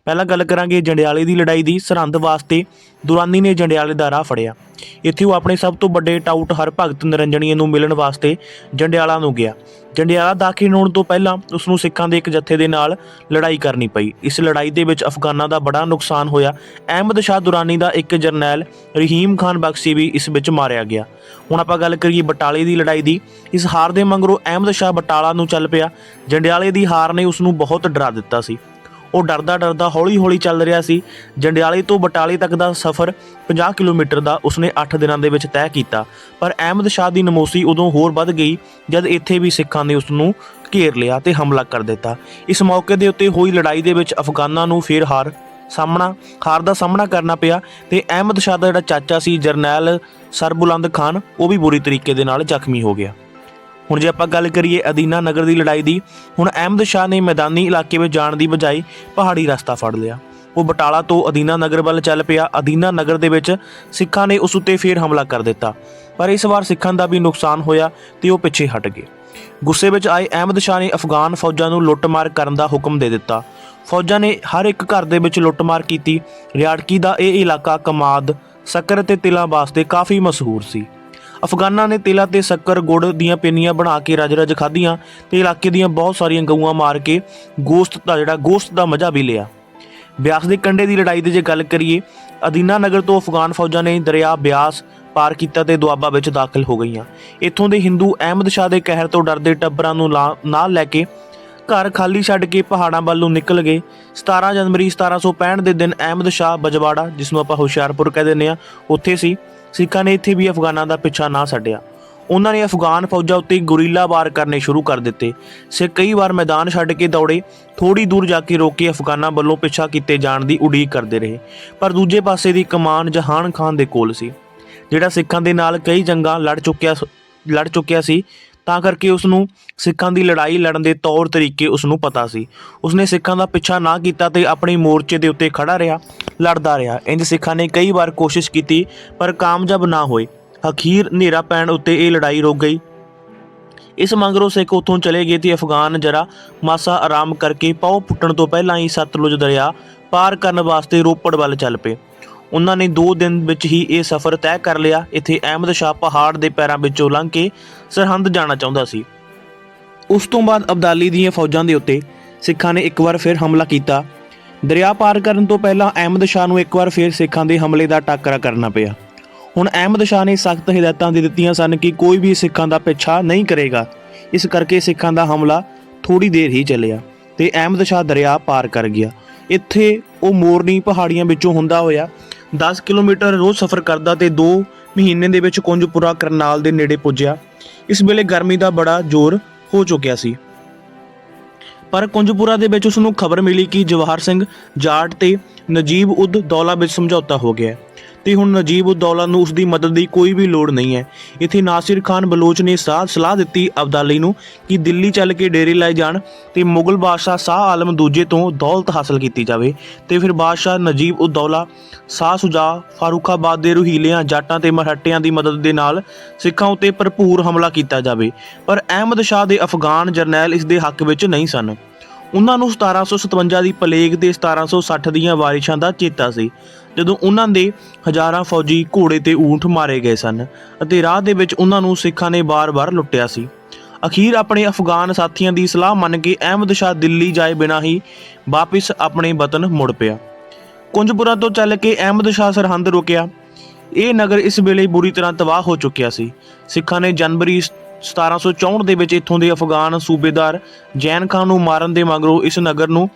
ਪਹਿਲਾਂ ਗੱਲ ਕਰਾਂਗੇ ਜੰਡਿਆਲੇ ਦੀ ਲੜਾਈ ਦੀ। ਸਰਹੰਦ ਵਾਸਤੇ ਦੁਰਾਨੀ ਨੇ ਜੰਡਿਆਲੇ ਦਾ ਰਾਹ ਫੜਿਆ। ਇੱਥੇ ਉਹ ਆਪਣੇ ਸਭ ਤੋਂ ਵੱਡੇ ਟਾਊਟ ਹਰਭਗਤ ਨਿਰੰਜਣੀਏ ਨੂੰ ਮਿਲਣ ਵਾਸਤੇ ਜੰਡਿਆਲਾ ਨੂੰ ਗਿਆ। ਜੰਡਿਆਲਾ ਦਾਖਲ ਹੋਣ ਤੋਂ ਪਹਿਲਾਂ ਉਸ ਨੂੰ ਸਿੱਖਾਂ ਦੇ ਇੱਕ ਜੱਥੇ ਦੇ ਨਾਲ ਲੜਾਈ ਕਰਨੀ ਪਈ। ਇਸ ਲੜਾਈ ਦੇ ਵਿੱਚ ਅਫਗਾਨਾਂ ਦਾ ਬੜਾ ਨੁਕਸਾਨ ਹੋਇਆ। ਅਹਿਮਦ ਸ਼ਾਹ ਦੁਰਾਨੀ ਦਾ ਇੱਕ ਜਰਨੈਲ ਰਹੀਮ ਖਾਨ ਬਖਸ਼ੀ ਵੀ ਇਸ ਵਿੱਚ ਮਾਰਿਆ ਗਿਆ। ਹੁਣ ਆਪਾਂ ਗੱਲ ਕਰੀਏ ਬਟਾਲੇ ਦੀ ਲੜਾਈ ਦੀ। ਇਸ ਹਾਰ ਦੇ ਮਗਰੋਂ ਅਹਿਮਦ ਸ਼ਾਹ ਬਟਾਲਾ ਨੂੰ ਚੱਲ ਪਿਆ। ਜੰਡਿਆਲੇ ਦੀ ਹਾਰ ਨੇ ਉਸ ਨੂੰ ਬਹੁਤ ਡਰਾ ਦਿੱਤਾ ਸੀ। ਉਹ ਡਰਦਾ ਹੌਲੀ-ਹੌਲੀ ਚੱਲ ਰਿਹਾ ਸੀ। ਜੰਡਿਆਲੇ ਤੋਂ ਬਟਾਲੇ ਤੱਕ ਦਾ ਸਫ਼ਰ 50 ਕਿਲੋਮੀਟਰ ਦਾ ਉਸਨੇ 8 ਦਿਨਾਂ ਦੇ ਵਿੱਚ ਤੈਅ ਕੀਤਾ, ਪਰ ਅਹਿਮਦ ਸ਼ਾਹ ਦੀ ਨਮੋਸੀ ਉਦੋਂ ਹੋਰ ਵੱਧ ਗਈ ਜਦ ਇੱਥੇ ਵੀ ਸਿੱਖਾਂ ਨੇ ਉਸ ਨੂੰ ਘੇਰ ਲਿਆ ਤੇ ਹਮਲਾ ਕਰ ਦਿੱਤਾ। ਇਸ ਮੌਕੇ ਦੇ ਉੱਤੇ ਹੋਈ ਲੜਾਈ ਦੇ ਵਿੱਚ ਅਫਗਾਨਾਂ ਨੂੰ ਫਿਰ ਹਾਰ ਦਾ ਸਾਹਮਣਾ ਕਰਨਾ ਪਿਆ ਤੇ ਅਹਿਮਦ ਸ਼ਾਹ ਦਾ ਜਿਹੜਾ ਚਾਚਾ ਸੀ ਜਰਨੈਲ ਸਰਬੁਲੰਦ ਖਾਨ, ਉਹ ਵੀ ਬੁਰੀ ਤਰੀਕੇ ਦੇ ਨਾਲ ਜ਼ਖਮੀ ਹੋ ਗਿਆ। ਹੁਣ ਜੇ ਆਪਾਂ ਗੱਲ ਕਰੀਏ ਅਦੀਨਾ ਨਗਰ ਦੀ ਲੜਾਈ ਦੀ, ਹੁਣ ਅਹਿਮਦ ਸ਼ਾਹ ਨੇ ਮੈਦਾਨੀ ਇਲਾਕੇ ਵਿੱਚ ਜਾਣ ਦੀ ਬਜਾਏ ਪਹਾੜੀ ਰਸਤਾ ਫੜ ਲਿਆ। ਉਹ ਬਟਾਲਾ ਤੋਂ ਅਦੀਨਾ ਨਗਰ ਵੱਲ ਚੱਲ ਪਿਆ। ਅਦੀਨਾ ਨਗਰ ਦੇ ਵਿੱਚ ਸਿੱਖਾਂ ਨੇ ਉਸ ਉੱਤੇ ਫੇਰ ਹਮਲਾ ਕਰ ਦਿੱਤਾ, ਪਰ ਇਸ ਵਾਰ ਸਿੱਖਾਂ ਦਾ ਵੀ ਨੁਕਸਾਨ ਹੋਇਆ ਤੇ ਉਹ ਪਿੱਛੇ ਹਟ ਗਏ। ਗੁੱਸੇ ਵਿੱਚ ਆਏ ਅਹਿਮਦ ਸ਼ਾਹ ਨੇ ਅਫਗਾਨ ਫੌਜਾਂ ਨੂੰ ਲੁੱਟਮਾਰ ਕਰਨ ਦਾ ਹੁਕਮ ਦੇ ਦਿੱਤਾ। ਫੌਜਾਂ ਨੇ ਹਰ ਇੱਕ ਘਰ ਦੇ ਵਿੱਚ ਲੁੱਟਮਾਰ ਕੀਤੀ। ਰਿਆੜਕੀ ਦਾ ਇਹ ਇਲਾਕਾ ਕਮਾਦ, ਸ਼ੱਕਰ ਅਤੇ ਤਿਲਾਂ ਵਾਸਤੇ ਕਾਫੀ ਮਸ਼ਹੂਰ ਸੀ। ਅਫਗਾਨਾਂ ਨੇ ਤਿਲਾਂ ਤੇ ਸ਼ੱਕਰ ਗੁੜ ਦੀਆਂ ਪਿੰਨੀਆਂ ਬਣਾ ਕੇ ਰਜ ਖਾਧੀਆਂ ਤੇ ਇਲਾਕੇ ਦੀਆਂ ਬਹੁਤ ਸਾਰੀਆਂ ਗਊਆਂ ਮਾਰ ਕੇ ਗੋਸ਼ਤ ਦਾ ਮਜ਼ਾ ਵੀ ਲਿਆ। ਬਿਆਸ ਦੇ ਕੰਢੇ ਦੀ ਲੜਾਈ ਦੀ ਜੇ ਗੱਲ ਕਰੀਏ, ਅਦੀਨਾ ਨਗਰ ਤੋਂ ਅਫਗਾਨ ਫੌਜਾਂ ਨੇ ਦਰਿਆ ਬਿਆਸ ਪਾਰ ਕੀਤਾ ਤੇ ਦੁਆਬਾ ਵਿੱਚ ਦਾਖਲ ਹੋ ਗਈਆਂ। ਇੱਥੋਂ ਦੇ ਹਿੰਦੂ ਅਹਿਮਦ ਸ਼ਾਹ ਦੇ ਕਹਿਰ ਤੋਂ ਡਰਦੇ ਟੱਬਰਾਂ ਨੂੰ ਨਾਲ ਲੈ ਕੇ ਘਰ ਖਾਲੀ ਛੱਡ ਕੇ ਪਹਾੜਾਂ ਵੱਲ ਨੂੰ ਨਿਕਲ ਗਏ। 17 ਜਨਵਰੀ 1765 ਦੇ ਦਿਨ ਅਹਿਮਦ ਸ਼ਾਹ ਬਜਵਾੜਾ, ਜਿਸ ਨੂੰ ਆਪਾਂ ਹੁਸ਼ਿਆਰਪੁਰ ਕਹਿ ਦਿੰਦੇ ਹਾਂ, ਉੱਥੇ ਸੀ। ਸਿੱਖਾਂ ਨੇ ਇੱਥੇ ਵੀ ਅਫਗਾਨਾਂ ਦਾ ਪਿੱਛਾ ਨਾ ਛੱਡਿਆ। ਉਹਨਾਂ ਨੇ ਅਫਗਾਨ ਫੌਜਾਂ ਉੱਤੇ ਗੁਰੀਲਾ ਵਾਰ ਕਰਨੇ ਸ਼ੁਰੂ ਕਰ ਦਿੱਤੇ। ਸਿੱਖ ਕਈ ਵਾਰ ਮੈਦਾਨ ਛੱਡ ਕੇ ਦੌੜੇ। ਥੋੜੀ ਦੂਰ ਜਾ ਕੇ ਰੋਕ ਕੇ ਅਫਗਾਨਾਂ ਵੱਲੋਂ ਪਿੱਛਾ ਕੀਤੇ ਜਾਣ ਦੀ ਉਡੀਕ ਕਰਦੇ ਰਹੇ, ਪਰ ਦੂਜੇ ਪਾਸੇ ਦੀ ਕਮਾਨ ਜਹਾਨ ਖਾਨ ਦੇ ਕੋਲ ਸੀ, ਜਿਹੜਾ ਸਿੱਖਾਂ ਦੇ ਨਾਲ ਕਈ ਜੰਗਾਂ ਲੜ ਚੁੱਕਿਆ ਸੀ। ਤਾਂ ਕਰਕੇ ਉਸ ਨੂੰ ਸਿੱਖਾਂ ਦੀ ਲੜਾਈ ਲੜਨ ਦੇ ਤੌਰ ਤਰੀਕੇ ਉਸ ਨੂੰ ਪਤਾ ਸੀ। ਉਸਨੇ ਸਿੱਖਾਂ ਦਾ ਪਿੱਛਾ ਨਾ ਕੀਤਾ ਤੇ ਆਪਣੇ ਮੋਰਚੇ ਦੇ ਉੱਤੇ ਖੜਾ ਰਿਹਾ, ਲੜਦਾ ਰਿਹਾ। ਇੰਝ ਸਿੱਖਾਂ ਨੇ ਕਈ ਵਾਰ ਕੋਸ਼ਿਸ਼ ਕੀਤੀ, ਪਰ ਕਾਮਯਾਬ ਨਾ ਹੋਏ। ਅਖੀਰ ਹਨੇਰਾ ਪੈਣ ਉੱਤੇ ਇਹ ਲੜਾਈ ਰੁਕ ਗਈ। ਇਸ ਮਗਰੋਂ ਸਿੱਖ ਉੱਥੋਂ ਚਲੇ ਗਏ ਤੇ ਅਫਗਾਨ ਜਰਾ ਮਾਸਾ ਆਰਾਮ ਕਰਕੇ ਪਾਉ ਪੁੱਟਣ ਤੋਂ ਪਹਿਲਾਂ ਹੀ ਸਤਲੁਜ ਦਰਿਆ ਪਾਰ ਕਰਨ ਵਾਸਤੇ ਰੋਪੜ ਵੱਲ ਚੱਲ ਪਏ। ਉਹਨਾਂ ਨੇ 2 ਦਿਨ ਵਿੱਚ ਹੀ ਇਹ ਸਫ਼ਰ ਤੈਅ ਕਰ ਲਿਆ। ਇੱਥੇ ਅਹਿਮਦ ਸ਼ਾਹ ਪਹਾੜ ਦੇ ਪੈਰਾਂ ਵਿੱਚੋਂ ਲੰਘ ਕੇ ਸਰਹੰਦ ਜਾਣਾ ਚਾਹੁੰਦਾ ਸੀ। ਉਸ ਤੋਂ ਬਾਅਦ ਅਬਦਾਲੀ ਦੀਆਂ ਫੌਜਾਂ ਦੇ ਉੱਤੇ ਸਿੱਖਾਂ ਨੇ ਇੱਕ ਵਾਰ ਫਿਰ ਹਮਲਾ ਕੀਤਾ। ਦਰਿਆ ਪਾਰ ਕਰਨ ਤੋਂ ਪਹਿਲਾਂ ਅਹਿਮਦ ਸ਼ਾਹ ਨੂੰ ਇੱਕ ਵਾਰ ਫਿਰ ਸਿੱਖਾਂ ਦੇ ਹਮਲੇ ਦਾ ਟਾਕਰਾ ਕਰਨਾ ਪਿਆ। ਹੁਣ ਅਹਿਮਦ ਸ਼ਾਹ ਨੇ ਸਖਤ ਹਦਾਇਤਾਂ ਦੇ ਦਿੱਤੀਆਂ ਸਨ ਕਿ ਕੋਈ ਵੀ ਸਿੱਖਾਂ ਦਾ ਪਿੱਛਾ ਨਹੀਂ ਕਰੇਗਾ। ਇਸ ਕਰਕੇ ਸਿੱਖਾਂ ਦਾ ਹਮਲਾ ਥੋੜੀ ਦੇਰ ਹੀ ਚੱਲਿਆ ਤੇ ਅਹਿਮਦ ਸ਼ਾਹ ਦਰਿਆ ਪਾਰ ਕਰ ਗਿਆ। ਇੱਥੇ ਉਹ ਮੋਰਨੀ ਪਹਾੜੀਆਂ ਵਿੱਚੋਂ ਹੁੰਦਾ ਹੋਇਆ 10 ਕਿਲੋਮੀਟਰ ਰੋਜ਼ ਸਫ਼ਰ ਕਰਦਾ ਤੇ 2 ਮਹੀਨੇ ਦੇ ਵਿੱਚ ਕੁੰਜਪੁਰਾ ਕਰਨਾਲ ਦੇ ਨੇੜੇ ਪੁੱਜਿਆ। ਇਸ ਵੇਲੇ ਗਰਮੀ ਦਾ ਬੜਾ ਜ਼ੋਰ ਹੋ ਚੁੱਕਿਆ ਸੀ, ਪਰ ਕੁੰਜਪੁਰਾ ਦੇ ਵਿੱਚ ਉਸ ਨੂੰ ਖਬਰ ਮਿਲੀ ਕਿ ਜਵਾਹਰ ਸਿੰਘ ਜਾਟ ਤੇ ਨਜੀਬ ਉਦ ਦੌਲਾ ਵਿੱਚ ਸਮਝੌਤਾ ਹੋ ਗਿਆ ਤੇ ਹੁਣ ਨਜੀਬ ਉਦ ਦੌਲਾ ਨੂੰ ਉਸ ਦੀ ਮਦਦ ਦੀ ਕੋਈ ਵੀ ਲੋੜ ਨਹੀਂ ਹੈ। ਇੱਥੇ ਨਾਸਿਰ ਖਾਨ ਬਲੋਚ ਨੇ ਸਲਾਹ ਦਿੱਤੀ ਅਬਦਾਲੀ ਨੂੰ ਕਿ ਦਿੱਲੀ ਚੱਲ ਕੇ ਡੇਰੇ ਲਾਏ ਜਾਣ ਤੇ ਮੁਗਲ ਬਾਦਸ਼ਾਹ ਸ਼ਾਹ ਆਲਮ ਦੂਜੇ ਤੋਂ ਦੌਲਤ ਹਾਸਲ ਕੀਤੀ ਜਾਵੇ ਤੇ ਫਿਰ ਬਾਦਸ਼ਾਹ ਨਜੀਬ ਉਦ ਦੌਲਾ ਸ਼ਾਹ ਸੁਜਾ ਫਾਰੂਖਾਬਾਦ ਦੇ ਰੁਹੀਲਿਆਂ, ਜਾਟਾਂ ਤੇ ਮਰਾਠਿਆਂ ਦੀ ਮਦਦ ਦੇ ਨਾਲ ਸਿੱਖਾਂ ਉੱਤੇ ਭਰਪੂਰ ਹਮਲਾ ਕੀਤਾ ਜਾਵੇ। ਪਰ ਅਹਿਮਦ ਸ਼ਾਹ ਦੇ ਅਫਗਾਨ ਜਰਨੈਲ ਇਸ ਦੇ ਹੱਕ ਵਿੱਚ ਨਹੀਂ ਸਨ। ਉਹਨਾਂ ਨੂੰ 1757 ਦੀ ਪਲੇਗ ਤੇ 1760 ਦੀਆਂ ਬਾਰਿਸ਼ਾਂ ਦਾ ਚੇਤਾ ਸੀ, ਜਦੋਂ ਉਹਨਾਂ ਦੇ ਹਜ਼ਾਰਾਂ ਫੌਜੀ ਘੋੜੇ ਤੇ ਊਂਠ ਮਾਰੇ ਗਏ ਸਨ ਅਤੇ ਰਾਹ ਦੇ ਵਿੱਚ ਉਹਨਾਂ ਨੂੰ ਸਿੱਖਾਂ ਨੇ ਵਾਰ-ਵਾਰ ਲੁੱਟਿਆ ਸੀ। ਅਖੀਰ ਆਪਣੇ ਅਫਗਾਨ ਸਾਥੀਆਂ ਦੀ ਸਲਾਹ ਮੰਨ ਕੇ ਅਹਿਮਦ ਸ਼ਾਹ ਦਿੱਲੀ ਜਾਏ ਬਿਨਾਂ ਹੀ ਵਾਪਿਸ ਆਪਣੇ ਵਤਨ ਮੁੜ ਪਿਆ। ਕੁੰਜਪੁਰਾ ਤੋਂ ਚੱਲ ਕੇ ਅਹਿਮਦ ਸ਼ਾਹ ਸਰਹੰਦ ਰੁਕਿਆ। ਇਹ ਨਗਰ ਇਸ ਵੇਲੇ ਬੁਰੀ ਤਰ੍ਹਾਂ ਤਬਾਹ ਹੋ ਚੁੱਕਿਆ ਸੀ। ਸਿੱਖਾਂ ਨੇ ਜਨਵਰੀ 1764 ਦੇ ਵਿੱਚ ਇੱਥੋਂ ਦੇ ਅਫਗਾਨ ਸੂਬੇਦਾਰ ਜੈਨ ਖਾਨ ਨੂੰ ਮਾਰਨ ਦੇ ਮਗਰੋਂ ਇਸ ਨਗਰ ਨੂੰ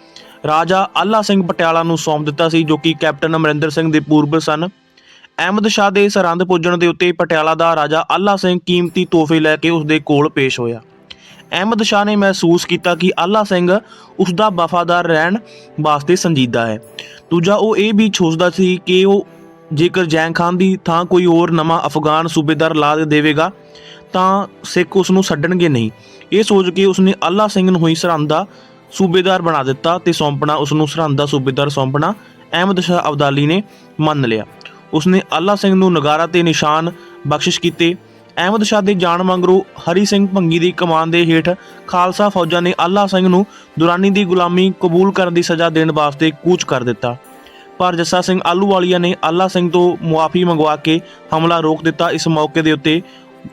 ਰਾਜਾ ਆਲਾ ਸਿੰਘ ਪਟਿਆਲਾ ਨੂੰ ਸੌਂਪ ਦਿੱਤਾ ਸੀ, ਜੋ ਕਿ ਕੈਪਟਨ ਅਮਰਿੰਦਰ ਸਿੰਘ ਦੇ ਪੂਰਵਜ ਸਨ। ਅਹਿਮਦ ਸ਼ਾਹ ਦੇ ਸਰਹੰਦ ਪੁੱਜਣ ਦੇ ਉੱਤੇ ਪਟਿਆਲਾ ਦਾ ਰਾਜਾ ਆਲਾ ਸਿੰਘ ਕੀਮਤੀ ਤੋਹਫੇ ਲੈ ਕੇ ਉਸ ਦੇ ਕੋਲ ਪੇਸ਼ ਹੋਇਆ। ਅਹਿਮਦ ਸ਼ਾਹ ਨੇ ਮਹਿਸੂਸ ਕੀਤਾ ਕਿ ਆਲਾ ਸਿੰਘ ਉਸ ਦਾ ਵਫਾਦਾਰ ਰਹਿਣ ਵਾਸਤੇ ਸੰਜੀਦਾ ਹੈ। ਦੂਜਾ, ਉਹ ਇਹ ਵੀ ਸੋਚਦਾ ਸੀ ਕਿ ਉਹ ਜੇਕਰ ਜੈਨ ਖਾਨ ਦੀ ਥਾਂ ਕੋਈ ਹੋਰ ਨਵਾਂ ਅਫਗਾਨ ਸੂਬੇਦਾਰ ਲਾ ਦੇਵੇਗਾ ਤਾਂ ਸਿੱਖ ਉਸ ਨੂੰ ਛੱਡਣਗੇ ਨਹੀਂ। ਇਹ ਸੋਚ ਕੇ ਉਸਨੇ ਆਲਾ ਸਿੰਘ ਨੂੰ ਹੀ ਸਰਹੰਦ ਦਾ ਸੂਬੇਦਾਰ ਬਣਾ ਦਿੱਤਾ ਤੇ ਉਸ ਨੂੰ ਸਰਹੰਦ ਦਾ ਸੂਬੇਦਾਰ ਸੌਂਪਣਾ ਅਹਿਮਦ ਸ਼ਾਹ ਅਬਦਾਲੀ ਨੇ ਮੰਨ ਲਿਆ। ਉਸਨੇ ਆਲਾ ਸਿੰਘ ਨੂੰ ਨਗਾਰਾ ਤੇ ਨਿਸ਼ਾਨ ਬਖਸ਼ਿਸ਼ ਕੀਤੇ। ਅਹਿਮਦ ਸ਼ਾਹ ਦੇ ਜਾਣ ਮਗਰੋਂ ਹਰੀ ਸਿੰਘ ਭੰਗੀ ਦੀ ਕਮਾਨ ਦੇ ਹੇਠ ਖਾਲਸਾ ਫੌਜਾਂ ਨੇ ਆਲਾ ਸਿੰਘ ਨੂੰ ਦੁਰਾਨੀ ਦੀ ਗੁਲਾਮੀ ਕਬੂਲ ਕਰਨ ਦੀ ਸਜ਼ਾ ਦੇਣ ਵਾਸਤੇ ਕੂਚ ਕਰ ਦਿੱਤਾ, ਪਰ ਜੱਸਾ ਸਿੰਘ ਆਹਲੂਵਾਲੀਆ ਨੇ ਆਲਾ ਸਿੰਘ ਤੋਂ ਮੁਆਫੀ ਮੰਗਵਾ ਕੇ ਹਮਲਾ ਰੋਕ ਦਿੱਤਾ। ਇਸ ਮੌਕੇ ਦੇ ਉੱਤੇ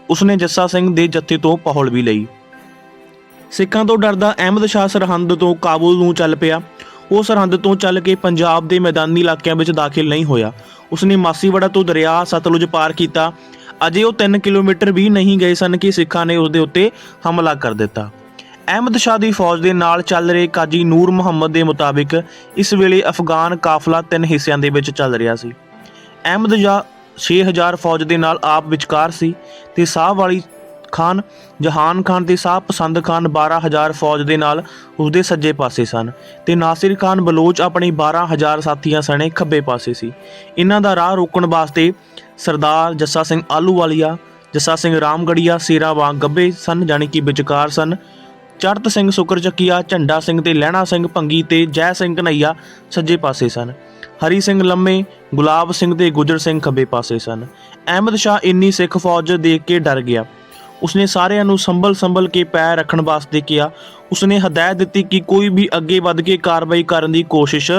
ਉਸਨੇ ਜੱਸਾ ਸਿੰਘ ਦੇ ਜੱਥੇ ਤੋਂ ਪਹੁਲ ਵੀ ਲਈ। ਸਿੱਖਾਂ ਤੋਂ ਡਰਦਾ ਅਹਿਮਦ ਸ਼ਾਹ ਸਰਹੰਦ ਤੋਂ ਕਾਬੁਲ ਨੂੰ ਚੱਲ ਪਿਆ। ਉਹ ਸਰਹੰਦ ਤੋਂ ਚੱਲ ਕੇ ਪੰਜਾਬ ਦੇ ਮੈਦਾਨੀ ਇਲਾਕਿਆਂ ਵਿੱਚ ਦਾਖਲ ਨਹੀਂ ਹੋਇਆ। ਉਸਨੇ ਮਾਸੀਵਾੜਾ ਤੋਂ ਦਰਿਆ ਸਤਲੁਜ ਪਾਰ ਕੀਤਾ। ਅਜੇ ਉਹ 3 ਕਿਲੋਮੀਟਰ ਵੀ ਨਹੀਂ ਗਏ ਸਨ ਕਿ ਸਿੱਖਾਂ ਨੇ ਉਸਦੇ ਉੱਤੇ ਹਮਲਾ ਕਰ ਦਿੱਤਾ। ਅਹਿਮਦ ਸ਼ਾਹ ਦੀ ਫੌਜ ਦੇ ਨਾਲ ਚੱਲ ਰਹੇ ਕਾਜੀ ਨੂਰ ਮੁਹੰਮਦ ਦੇ ਮੁਤਾਬਿਕ ਇਸ ਵੇਲੇ ਅਫਗਾਨ ਕਾਫਲਾ 3 ਹਿੱਸਿਆਂ ਦੇ ਵਿੱਚ ਚੱਲ ਰਿਹਾ ਸੀ। ਅਹਿਮਦ ਸ਼ਾਹ 6000 ਫੌਜ ਦੇ ਨਾਲ ਆਪ ਵਿਚਕਾਰ ਸੀ ਤੇ ਸਾਹ ਵਾਲੀ ਖਾਨ, ਜਹਾਨ ਖਾਨ ਤੇ ਸਾਹ ਪਸੰਦ ਖਾਨ 12000 ਫੌਜ ਦੇ ਨਾਲ ਉਸਦੇ ਸੱਜੇ ਪਾਸੇ ਸਨ ਤੇ ਨਾਸਿਰ ਖਾਨ ਬਲੋਚ ਆਪਣੀ 12000 ਸਾਥੀਆਂ ਸਣੇ ਖੱਬੇ ਪਾਸੇ ਸੀ। ਇਹਨਾਂ ਦਾ ਰਾਹ ਰੋਕਣ ਵਾਸਤੇ ਸਰਦਾਰ ਜੱਸਾ ਸਿੰਘ ਆਹਲੂਵਾਲੀਆ, ਜੱਸਾ ਸਿੰਘ ਰਾਮਗੜੀਆ, ਸੇਰਾ ਵਾਂਗ ਗੱਬੇ ਸਨ, ਜਾਣੀ ਕਿ ਵਿਚਕਾਰ ਸਨ ਚੜ੍ਹਤ ਸਿੰਘ ਸੁਕਰਚੱਕੀਆ, ਝੰਡਾ ਸਿੰਘ ਤੇ ਲਹਿਣਾ ਸਿੰਘ ਭੰਗੀ ਤੇ ਜੈ ਸਿੰਘ ਘਨਈਆ ਸੱਜੇ ਪਾਸੇ ਸਨ। ਹਰੀ ਸਿੰਘ ਲੰਮੇ, ਗੁਲਾਬ ਸਿੰਘ ਤੇ ਗੁੱਜਰ ਸਿੰਘ ਖੱਬੇ ਪਾਸੇ ਸਨ। ਅਹਿਮਦ ਸ਼ਾਹ ਇੰਨੀ ਸਿੱਖ ਫੌਜ ਦੇਖ ਕੇ ਡਰ ਗਿਆ। ਉਸਨੇ ਸਾਰਿਆਂ ਨੂੰ ਸੰਭਲ ਕੇ ਪੈਰ ਰੱਖਣ ਵਾਸਤੇ ਕਿਹਾ। ਉਸਨੇ ਹਦਾਇਤ ਦਿੱਤੀ ਕਿ ਕੋਈ ਵੀ ਅੱਗੇ ਵੱਧ ਕੇ ਕਾਰਵਾਈ ਕਰਨ ਦੀ ਕੋਸ਼ਿਸ਼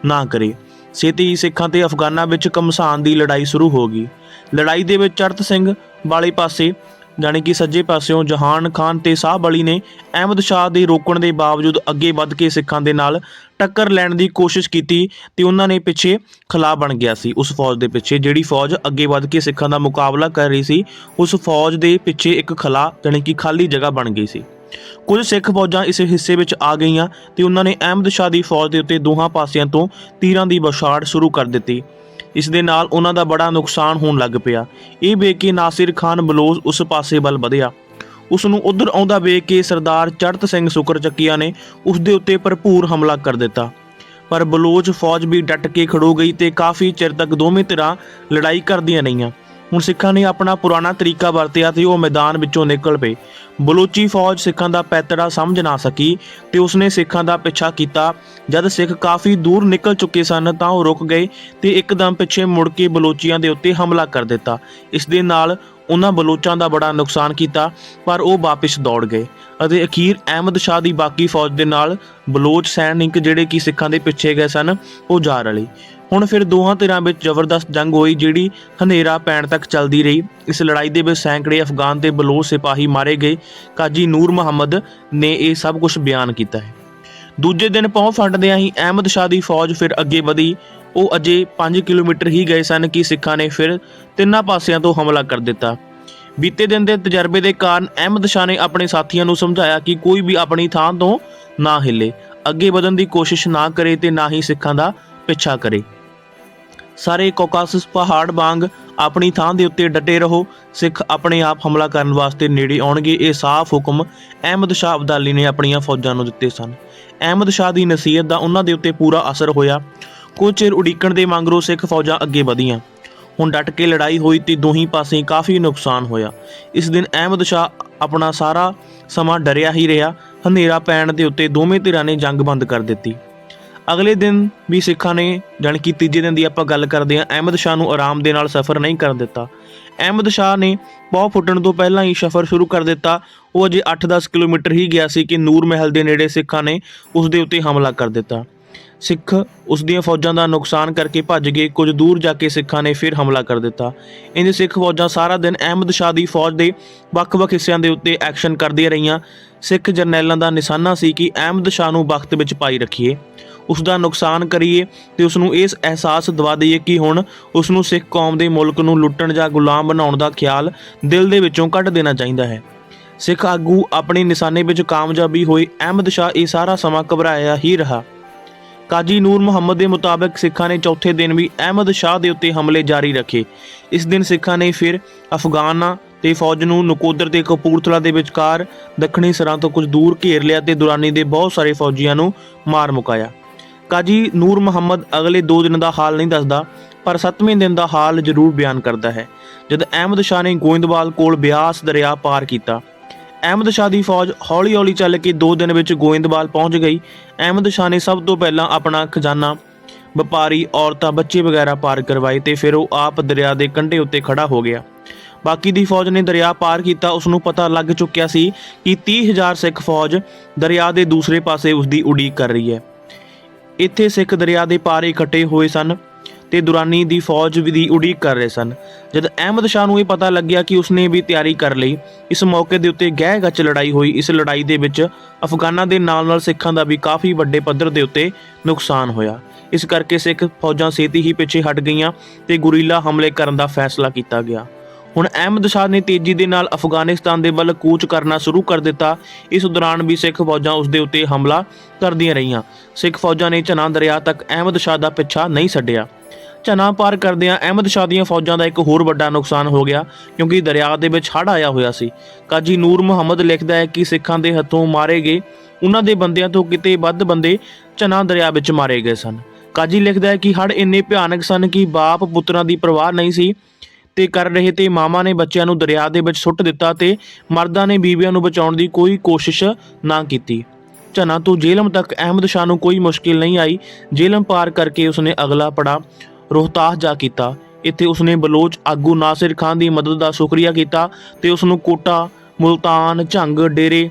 ਨਾ ਕਰੇ। ਛੇਤੀ ਹੀ ਸਿੱਖਾਂ ਤੇ ਅਫਗਾਨਾਂ ਵਿੱਚ ਘਮਸਾਨ ਦੀ ਲੜਾਈ ਸ਼ੁਰੂ ਹੋ ਗਈ। ਲੜਾਈ ਦੇ ਵਿੱਚ ਚੜ੍ਹਤ ਸਿੰਘ ਵਾਲੇ ਪਾਸੇ ਜਾਣੀ ਕਿ ਸੱਜੇ ਪਾਸਿਓਂ ਜਹਾਨ ਖਾਨ ਤੇ ਸਾਹਬ ਅਲੀ ਨੇ ਅਹਿਮਦ ਸ਼ਾਹ ਦੇ ਰੋਕਣ ਦੇ ਬਾਵਜੂਦ ਅੱਗੇ ਵੱਧ ਕੇ ਸਿੱਖਾਂ ਦੇ ਨਾਲ ਟੱਕਰ ਲੈਣ ਦੀ ਕੋਸ਼ਿਸ਼ ਕੀਤੀ ਤੇ ਉਹਨਾਂ ਨੇ ਪਿੱਛੇ ਖਲਾ ਬਣ ਗਿਆ ਸੀ। ਉਸ ਫੌਜ ਦੇ ਪਿੱਛੇ ਜਿਹੜੀ ਫੌਜ ਅੱਗੇ ਵੱਧ ਕੇ ਸਿੱਖਾਂ ਦਾ ਮੁਕਾਬਲਾ ਕਰ ਰਹੀ ਸੀ, ਉਸ ਫੌਜ ਦੇ ਪਿੱਛੇ ਇੱਕ ਖਲਾ ਜਾਣੀ ਕਿ ਖਾਲੀ ਜਗ੍ਹਾ ਬਣ ਗਈ ਸੀ। ਕੁਝ ਸਿੱਖ ਫੌਜਾਂ ਇਸ ਹਿੱਸੇ ਵਿੱਚ ਆ ਗਈਆਂ ਤੇ ਉਹਨਾਂ ਨੇ ਅਹਿਮਦ ਸ਼ਾਹ ਦੀ ਫੌਜ ਦੇ ਉੱਤੇ ਦੋਹਾਂ ਪਾਸਿਆਂ ਤੋਂ ਤੀਰਾਂ ਦੀ ਬੌਛਾਰ ਸ਼ੁਰੂ ਕਰ ਦਿੱਤੀ। ਇਸ ਦੇ ਨਾਲ ਉਹਨਾਂ ਦਾ ਬੜਾ ਨੁਕਸਾਨ ਹੋਣ ਲੱਗ ਪਿਆ। ਇਹ ਵੇਖ ਕੇ ਨਾਸਿਰ ਖਾਨ ਬਲੋਚ ਉਸ ਪਾਸੇ ਵੱਲ ਵਧਿਆ। ਉਸ ਨੂੰ ਉਧਰ ਆਉਂਦਾ ਵੇਖ ਕੇ ਸਰਦਾਰ ਚੜ੍ਹਤ ਸਿੰਘ ਸੁਕਰਚੱਕੀਆ ਨੇ ਉਸ ਦੇ ਉੱਤੇ ਭਰਪੂਰ ਹਮਲਾ ਕਰ ਦਿੱਤਾ, ਪਰ ਬਲੋਚ ਫੌਜ ਵੀ ਡਟ ਕੇ ਖੜੋ ਗਈ ਤੇ ਕਾਫੀ ਚਿਰ ਤੱਕ ਦੋਵੇਂ ਧਿਰਾਂ ਲੜਾਈ ਕਰਦੀਆਂ ਰਹੀਆਂ। ਹੁਣ ਸਿੱਖਾਂ ਨੇ ਆਪਣਾ ਪੁਰਾਣਾ ਤਰੀਕਾ ਵਰਤਿਆ ਤੇ ਉਹ ਮੈਦਾਨ ਵਿੱਚੋਂ ਨਿਕਲ ਪਏ। ਬਲੋਚੀ ਫੌਜ ਸਿੱਖਾਂ ਦਾ ਪੈਤੜਾ ਸਮਝ ਨਾ ਸਕੀ ਤੇ ਉਸਨੇ ਸਿੱਖਾਂ ਦਾ ਪਿੱਛਾ ਕੀਤਾ। ਜਦ ਸਿੱਖ ਕਾਫੀ ਦੂਰ ਨਿਕਲ ਚੁੱਕੇ ਸਨ ਤਾਂ ਉਹ ਰੁਕ ਗਏ ਤੇ ਇੱਕਦਮ ਪਿੱਛੇ ਮੁੜ ਕੇ ਬਲੋਚੀਆਂ ਦੇ ਉੱਤੇ ਹਮਲਾ ਕਰ ਦਿੱਤਾ। ਇਸ ਦੇ ਨਾਲ ਉਹਨਾਂ ਬਲੋਚਾਂ ਦਾ ਬੜਾ ਨੁਕਸਾਨ ਕੀਤਾ, ਪਰ ਉਹ ਵਾਪਿਸ ਦੌੜ ਗਏ ਅਤੇ ਅਖੀਰ ਅਹਿਮਦ ਸ਼ਾਹ ਦੀ ਬਾਕੀ ਫੌਜ ਦੇ ਨਾਲ ਬਲੋਚ ਸੈਨਿਕ ਜਿਹੜੇ ਕਿ ਸਿੱਖਾਂ ਦੇ ਪਿੱਛੇ ਗਏ ਸਨ ਉਹ ਜਾ ਰਲੇ। ਹੁਣ ਫਿਰ ਦੋਹਾਂ ਧਿਰਾਂ ਵਿੱਚ ਜ਼ਬਰਦਸਤ ਜੰਗ ਹੋਈ ਜਿਹੜੀ ਹਨੇਰਾ ਪੈਣ ਤੱਕ ਚੱਲਦੀ ਰਹੀ। ਇਸ ਲੜਾਈ ਦੇ ਵਿੱਚ ਸੈਂਕੜੇ ਅਫਗਾਨ ਤੇ ਬਲੋਚ ਸਿਪਾਹੀ ਮਾਰੇ ਗਏ। ਕਾਜੀ ਨੂਰ ਮੁਹੰਮਦ ਨੇ ਇਹ ਸਭ ਕੁਝ ਬਿਆਨ ਕੀਤਾ ਹੈ। ਦੂਜੇ ਦਿਨ ਪਹੁੰਚ ਫੰਡਦਿਆਂ ਹੀ ਅਹਿਮਦ ਸ਼ਾਹ ਦੀ ਫੌਜ ਫਿਰ ਅੱਗੇ ਵਧੀ। ਉਹ ਅਜੇ 5 ਕਿਲੋਮੀਟਰ ਹੀ ਗਏ ਸਨ ਕਿ ਸਿੱਖਾਂ ਨੇ ਫਿਰ ਤਿੰਨਾਂ ਪਾਸਿਆਂ ਤੋਂ ਹਮਲਾ ਕਰ ਦਿੱਤਾ। ਬੀਤੇ ਦਿਨ ਦੇ ਤਜਰਬੇ ਦੇ ਕਾਰਨ ਅਹਿਮਦ ਸ਼ਾਹ ਨੇ ਆਪਣੇ ਸਾਥੀਆਂ ਨੂੰ ਸਮਝਾਇਆ ਕਿ ਕੋਈ ਵੀ ਆਪਣੀ ਥਾਂ ਤੋਂ ਨਾ ਹਿੱਲੇ, ਅੱਗੇ ਵਧਣ ਦੀ ਕੋਸ਼ਿਸ਼ ਨਾ ਕਰੇ ਤੇ ਨਾ ਹੀ ਸਿੱਖਾਂ ਦਾ ਪਿੱਛਾ ਕਰੇ। ਸਾਰੇ ਕੋਕਾਸਸ ਪਹਾੜ ਵਾਂਗ ਆਪਣੀ ਥਾਂ ਦੇ ਉੱਤੇ ਡਟੇ ਰਹੋ, ਸਿੱਖ ਆਪਣੇ ਆਪ ਹਮਲਾ ਕਰਨ ਵਾਸਤੇ ਨੇੜੇ ਆਉਣਗੇ। ਇਹ ਸਾਫ਼ ਹੁਕਮ ਅਹਿਮਦ ਸ਼ਾਹ ਅਬਦਾਲੀ ਨੇ ਆਪਣੀਆਂ ਫੌਜਾਂ ਨੂੰ ਦਿੱਤੇ ਸਨ। ਅਹਿਮਦ ਸ਼ਾਹ ਦੀ ਨਸੀਹਤ ਦਾ ਉਹਨਾਂ ਦੇ ਉੱਤੇ ਪੂਰਾ ਅਸਰ ਹੋਇਆ। ਕੁਝ ਚਿਰ ਉਡੀਕਣ ਦੇ ਮਗਰੋਂ ਸਿੱਖ ਫੌਜਾਂ ਅੱਗੇ ਵਧੀਆਂ। ਹੁਣ ਡਟ ਕੇ ਲੜਾਈ ਹੋਈ ਤੇ ਦੋਹੀਂ ਪਾਸੇ ਕਾਫੀ ਨੁਕਸਾਨ ਹੋਇਆ। ਇਸ ਦਿਨ ਅਹਿਮਦ ਸ਼ਾਹ ਆਪਣਾ ਸਾਰਾ ਸਮਾਂ ਡਰਿਆ ਹੀ ਰਿਹਾ। ਹਨੇਰਾ ਪੈਣ ਦੇ ਉੱਤੇ ਦੋਵੇਂ ਧਿਰਾਂ ਨੇ ਜੰਗ ਬੰਦ ਕਰ ਦਿੱਤੀ। ਅਗਲੇ ਦਿਨ ਵੀ ਸਿੱਖਾਂ ਨੇ ਜਾਣੀ ਕਿ ਤੀਜੇ ਦਿਨ ਦੀ ਆਪਾਂ ਗੱਲ ਕਰਦੇ ਹਾਂ, ਅਹਿਮਦ ਸ਼ਾਹ ਨੂੰ ਆਰਾਮ ਦੇ ਨਾਲ ਸਫ਼ਰ ਨਹੀਂ ਕਰਨ ਦਿੱਤਾ। ਅਹਿਮਦ ਸ਼ਾਹ ਨੇ ਪੌ ਫੁੱਟਣ ਤੋਂ ਪਹਿਲਾਂ ਹੀ ਸਫ਼ਰ ਸ਼ੁਰੂ ਕਰ ਦਿੱਤਾ। ਉਹ ਅਜੇ 8-10 ਕਿਲੋਮੀਟਰ ਹੀ ਗਿਆ ਸੀ ਕਿ ਨੂਰ ਮਹਿਲ ਦੇ ਨੇੜੇ ਸਿੱਖਾਂ ਨੇ ਉਸ ਦੇ ਉੱਤੇ ਹਮਲਾ ਕਰ ਦਿੱਤਾ। ਸਿੱਖ ਉਸ ਦੀਆਂ ਫੌਜਾਂ ਦਾ ਨੁਕਸਾਨ ਕਰਕੇ ਭੱਜ ਗਏ। ਕੁਝ ਦੂਰ ਜਾ ਕੇ ਸਿੱਖਾਂ ਨੇ ਫਿਰ ਹਮਲਾ ਕਰ ਦਿੱਤਾ। ਇੰਝ ਸਿੱਖ ਫੌਜਾਂ ਸਾਰਾ ਦਿਨ ਅਹਿਮਦ ਸ਼ਾਹ ਦੀ ਫੌਜ ਦੇ ਵੱਖ-ਵੱਖ ਹਿੱਸਿਆਂ ਦੇ ਉੱਤੇ ਐਕਸ਼ਨ ਕਰਦੀਆਂ ਰਹੀਆਂ। ਸਿੱਖ ਜਰਨੈਲਾਂ ਦਾ ਨਿਸ਼ਾਨਾ ਸੀ ਕਿ ਅਹਿਮਦ ਸ਼ਾਹ ਨੂੰ ਵਕਤ ਵਿੱਚ ਪਾਈ ਰੱਖੀਏ, ਉਸ ਦਾ ਨੁਕਸਾਨ ਕਰੀਏ ਤੇ ਉਸ ਨੂੰ ਇਸ ਅਹਿਸਾਸ ਦਿਵਾ ਦਈਏ ਕਿ ਹੁਣ ਉਸ ਨੂੰ ਸਿੱਖ ਕੌਮ ਦੇ ਮੁਲਕ ਨੂੰ ਲੁੱਟਣ ਜਾਂ ਗੁਲਾਮ ਬਣਾਉਣ ਦਾ ਖਿਆਲ ਦਿਲ ਦੇ ਵਿੱਚੋਂ ਕੱਢ ਦੇਣਾ ਚਾਹੀਦਾ ਹੈ। ਸਿੱਖ ਆਗੂ ਆਪਣੇ ਨਿਸ਼ਾਨੇ ਵਿੱਚ ਕਾਮਯਾਬੀ ਹੋਏ। ਅਹਿਮਦ ਸ਼ਾਹ ਇਹ ਸਾਰਾ ਸਮਾਂ ਘਬਰਾਇਆ ਹੀ ਰਿਹਾ। ਕਾਜੀ ਨੂਰ ਮੁਹੰਮਦ ਦੇ ਮੁਤਾਬਕ ਸਿੱਖਾਂ ਨੇ ਚੌਥੇ ਦਿਨ ਵੀ ਅਹਿਮਦ ਸ਼ਾਹ ਦੇ ਉੱਤੇ ਹਮਲੇ ਜਾਰੀ ਰੱਖੇ। ਇਸ ਦਿਨ ਸਿੱਖਾਂ ਨੇ ਫਿਰ ਅਫਗਾਨਾਂ ਤੇ ਫੌਜ ਨੂੰ ਨਕੋਦਰ ਤੇ ਕਪੂਰਥਲਾ ਦੇ ਵਿਚਕਾਰ ਦੱਖਣੀ ਸਿਰਾਂ ਤੋਂ ਕੁਝ ਦੂਰ ਘੇਰ ਲਿਆ ਤੇ ਦੁਰਾਨੀ ਦੇ ਬਹੁਤ ਸਾਰੇ ਫੌਜੀਆਂ ਨੂੰ ਮਾਰ ਮੁਕਾਇਆ। ਕਾਜੀ ਨੂਰ ਮੁਹੰਮਦ ਅਗਲੇ 2 ਦਿਨ ਦਾ ਹਾਲ ਨਹੀਂ ਦੱਸਦਾ, ਪਰ 7ਵੇਂ ਦਿਨ ਦਾ ਹਾਲ ਜ਼ਰੂਰ ਬਿਆਨ ਕਰਦਾ ਹੈ। ਜਦ ਅਹਿਮਦ ਸ਼ਾਹ ਨੇ ਗੋਇੰਦਵਾਲ ਕੋਲ ਬਿਆਸ ਦਰਿਆ ਪਾਰ ਕੀਤਾ, ਅਹਿਮਦ ਸ਼ਾਹ ਦੀ ਫੌਜ ਹੌਲੀ-ਹੌਲੀ ਚੱਲ ਕੇ 2 ਦਿਨ ਵਿੱਚ ਗੋਇੰਦਵਾਲ ਪਹੁੰਚ ਗਈ। ਅਹਿਮਦ ਸ਼ਾਹ ਨੇ ਸਭ ਤੋਂ ਪਹਿਲਾਂ ਆਪਣਾ ਖਜ਼ਾਨਾ, ਵਪਾਰੀ, ਔਰਤਾਂ, ਬੱਚੇ ਵਗੈਰਾ ਪਾਰ ਕਰਵਾਏ ਤੇ ਫਿਰ ਉਹ ਆਪ ਦਰਿਆ ਦੇ ਕੰਢੇ ਉੱਤੇ ਖੜਾ ਹੋ ਗਿਆ। ਬਾਕੀ ਦੀ ਫੌਜ ਨੇ ਦਰਿਆ ਪਾਰ ਕੀਤਾ। ਉਸ ਨੂੰ ਪਤਾ ਲੱਗ ਚੁੱਕਿਆ ਸੀ ਕਿ 30,000 ਸਿੱਖ ਫੌਜ ਦਰਿਆ ਦੇ ਦੂਸਰੇ ਪਾਸੇ ਉਸ ਦੀ ਉਡੀਕ ਕਰ ਰਹੀ ਹੈ। ਇੱਥੇ ਸਿੱਖ ਦਰਿਆ ਦੇ ਪਾਰ ਇਕੱਠੇ ਹੋਏ ਸਨ ਤੇ ਦੁਰਾਨੀ ਦੀ ਫੌਜ ਦੀ ਉਡੀਕ ਕਰ ਰਹੇ ਸਨ। ਜਦ ਅਹਿਮਦ ਸ਼ਾਹ ਨੂੰ ਇਹ ਪਤਾ ਲੱਗਿਆ ਕਿ ਉਸਨੇ ਵੀ ਤਿਆਰੀ ਕਰ ਲਈ। ਇਸ ਮੌਕੇ ਦੇ ਉੱਤੇ ਗਹਿ ਗੱਚ ਲੜਾਈ ਹੋਈ। ਇਸ ਲੜਾਈ ਦੇ ਵਿੱਚ ਅਫਗਾਨਾਂ ਦੇ ਨਾਲ-ਨਾਲ ਸਿੱਖਾਂ ਦਾ ਵੀ ਕਾਫੀ ਵੱਡੇ ਪੱਧਰ ਦੇ ਉੱਤੇ ਨੁਕਸਾਨ ਹੋਇਆ। ਇਸ ਕਰਕੇ ਸਿੱਖ ਫੌਜਾਂ ਛੇਤੀ ਹੀ ਪਿੱਛੇ ਹਟ ਗਈਆਂ ਤੇ ਗੁਰੀਲਾ ਹਮਲੇ ਕਰਨ ਦਾ ਫੈਸਲਾ ਕੀਤਾ ਗਿਆ। ਹੁਣ ਅਹਿਮਦ ਸ਼ਾਹ ਨੇ ਤੇਜ਼ੀ ਦੇ ਨਾਲ ਅਫਗਾਨਿਸਤਾਨ ਦੇ ਵੱਲ ਕੂਚ ਕਰਨਾ ਸ਼ੁਰੂ ਕਰ ਦਿੱਤਾ। ਇਸ ਦੌਰਾਨ ਵੀ ਸਿੱਖ ਫੌਜਾਂ ਉਸ ਦੇ ਉੱਤੇ ਹਮਲਾ ਕਰਦੀਆਂ ਰਹੀਆਂ। ਸਿੱਖ ਫੌਜਾਂ ਨੇ ਝਨਾ ਦਰਿਆ ਤੱਕ ਅਹਿਮਦ ਸ਼ਾਹ ਦਾ ਪਿੱਛਾ ਨਹੀਂ ਛੱਡਿਆ। ਝਨਾ ਪਾਰ ਕਰਦਿਆਂ ਅਹਿਮਦ ਸ਼ਾਹ ਦੀਆਂ ਫੌਜਾਂ ਦਾ ਇੱਕ ਹੋਰ ਵੱਡਾ ਨੁਕਸਾਨ ਹੋ ਗਿਆ, ਕਿਉਂਕਿ ਦਰਿਆ ਦੇ ਵਿੱਚ ਹੜ੍ਹ ਆਇਆ ਹੋਇਆ ਸੀ। ਕਾਜੀ ਨੂਰ ਮੁਹੰਮਦ ਲਿਖਦਾ ਹੈ ਕਿ ਸਿੱਖਾਂ ਦੇ ਹੱਥੋਂ ਮਾਰੇ ਗਏ ਉਹਨਾਂ ਦੇ ਬੰਦਿਆਂ ਤੋਂ ਕਿਤੇ ਵੱਧ ਬੰਦੇ ਝਨਾ ਦਰਿਆ ਵਿੱਚ ਮਾਰੇ ਗਏ ਸਨ। ਕਾਜੀ ਲਿਖਦਾ ਹੈ ਕਿ ਹੜ੍ਹ ਇੰਨੇ ਭਿਆਨਕ ਸਨ ਕਿ ਬਾਪ ਪੁੱਤਰਾਂ ਦੀ ਪਰਵਾਹ ਨਹੀਂ ਸੀ ਤੇ ਕਰ ਰਹੇ ਤੇ ਮਾਵਾਂ ਨੇ ਬੱਚਿਆਂ ਨੂੰ ਦਰਿਆ ਦੇ ਵਿੱਚ ਸੁੱਟ ਦਿੱਤਾ ਤੇ ਮਰਦਾਂ ਨੇ ਬੀਵੀਆਂ ਨੂੰ ਬਚਾਉਣ ਦੀ ਕੋਈ ਕੋਸ਼ਿਸ਼ ਨਾ ਕੀਤੀ। ਝਨਾ ਤੋਂ ਜੇਹਲਮ ਤੱਕ ਅਹਿਮਦ ਸ਼ਾਹ ਨੂੰ ਕੋਈ ਮੁਸ਼ਕਿਲ ਨਹੀਂ ਆਈ। ਜੇਹਲਮ ਪਾਰ ਕਰਕੇ ਉਸਨੇ ਅਗਲਾ ਪੜਾਅ ਰੋਹਤਾਸ ਜਾ ਕੀਤਾ। ਇੱਥੇ ਉਸਨੇ ਬਲੋਚ ਆਗੂ ਨਾਸਿਰ ਖਾਨ ਦੀ ਮਦਦ ਦਾ ਸ਼ੁਕਰੀਆ ਕੀਤਾ ਤੇ ਉਸਨੂੰ ਕੋਟਾ, ਮੁਲਤਾਨ, ਝੰਗ, ਡੇਰੇ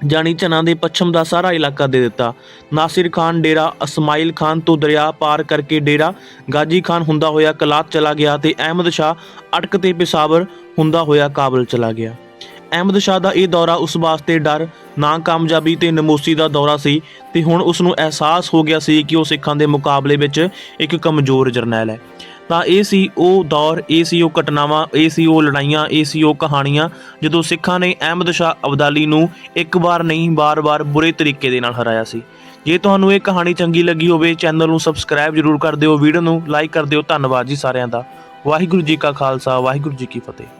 ਜਾਣੀ ਝਨਾ ਦੇ ਪੱਛਮ ਦਾ ਸਾਰਾ ਇਲਾਕਾ ਦੇ ਦਿੱਤਾ। ਨਾਸਿਰ ਖਾਨ ਡੇਰਾ ਇਸਮਾਈਲ ਖਾਨ ਤੋਂ ਦਰਿਆ ਪਾਰ ਕਰਕੇ ਡੇਰਾ ਗਾਜੀ ਖਾਨ ਹੁੰਦਾ ਹੋਇਆ ਕਲਾਤ ਚਲਾ ਗਿਆ ਤੇ ਅਹਿਮਦ ਸ਼ਾਹ ਅਟਕ ਤੇ ਪਿਸ਼ਾਵਰ ਹੁੰਦਾ ਹੋਇਆ ਕਾਬਲ ਚਲਾ ਗਿਆ। ਅਹਿਮਦ ਸ਼ਾਹ ਦਾ ਇਹ ਦੌਰਾ ਉਸ ਵਾਸਤੇ ਡਰ, ਨਾਕਾਮਯਾਬੀ ਤੇ ਨਮੋਸੀ ਦਾ ਦੌਰਾ ਸੀ ਤੇ ਹੁਣ ਉਸ ਨੂੰ ਅਹਿਸਾਸ ਹੋ ਗਿਆ ਸੀ ਕਿ ਉਹ ਸਿੱਖਾਂ ਦੇ ਮੁਕਾਬਲੇ ਵਿੱਚ ਇੱਕ ਕਮਜ਼ੋਰ ਜਰਨੈਲ ਹੈ। ਤਾਂ ਇਹ ਸੀ ਉਹ ਦੌਰ, ਇਹ ਸੀ ਉਹ ਘਟਨਾਵਾਂ, ਇਹ ਸੀ ਉਹ ਲੜਾਈਆਂ, ਇਹ ਸੀ ਉਹ ਕਹਾਣੀਆਂ ਜਦੋਂ ਸਿੱਖਾਂ ਨੇ ਅਹਿਮਦ ਸ਼ਾਹ ਅਬਦਾਲੀ ਨੂੰ ਇੱਕ ਵਾਰ ਨਹੀਂ ਬਾਰ-ਬਾਰ ਬੁਰੇ ਤਰੀਕੇ ਦੇ ਨਾਲ ਹਰਾਇਆ ਸੀ। ਜੇ ਤੁਹਾਨੂੰ ਇਹ ਕਹਾਣੀ ਚੰਗੀ ਲੱਗੀ ਹੋਵੇ ਚੈਨਲ ਨੂੰ ਸਬਸਕ੍ਰਾਈਬ ਜ਼ਰੂਰ ਕਰ ਦਿਓ, ਵੀਡੀਓ ਨੂੰ ਲਾਈਕ ਕਰ ਦਿਓ। ਧੰਨਵਾਦ ਜੀ ਸਾਰਿਆਂ ਦਾ। ਵਾਹਿਗੁਰੂ ਜੀ ਕਾ ਖਾਲਸਾ, ਵਾਹਿਗੁਰੂ ਜੀ ਕੀ ਫਤਿਹ।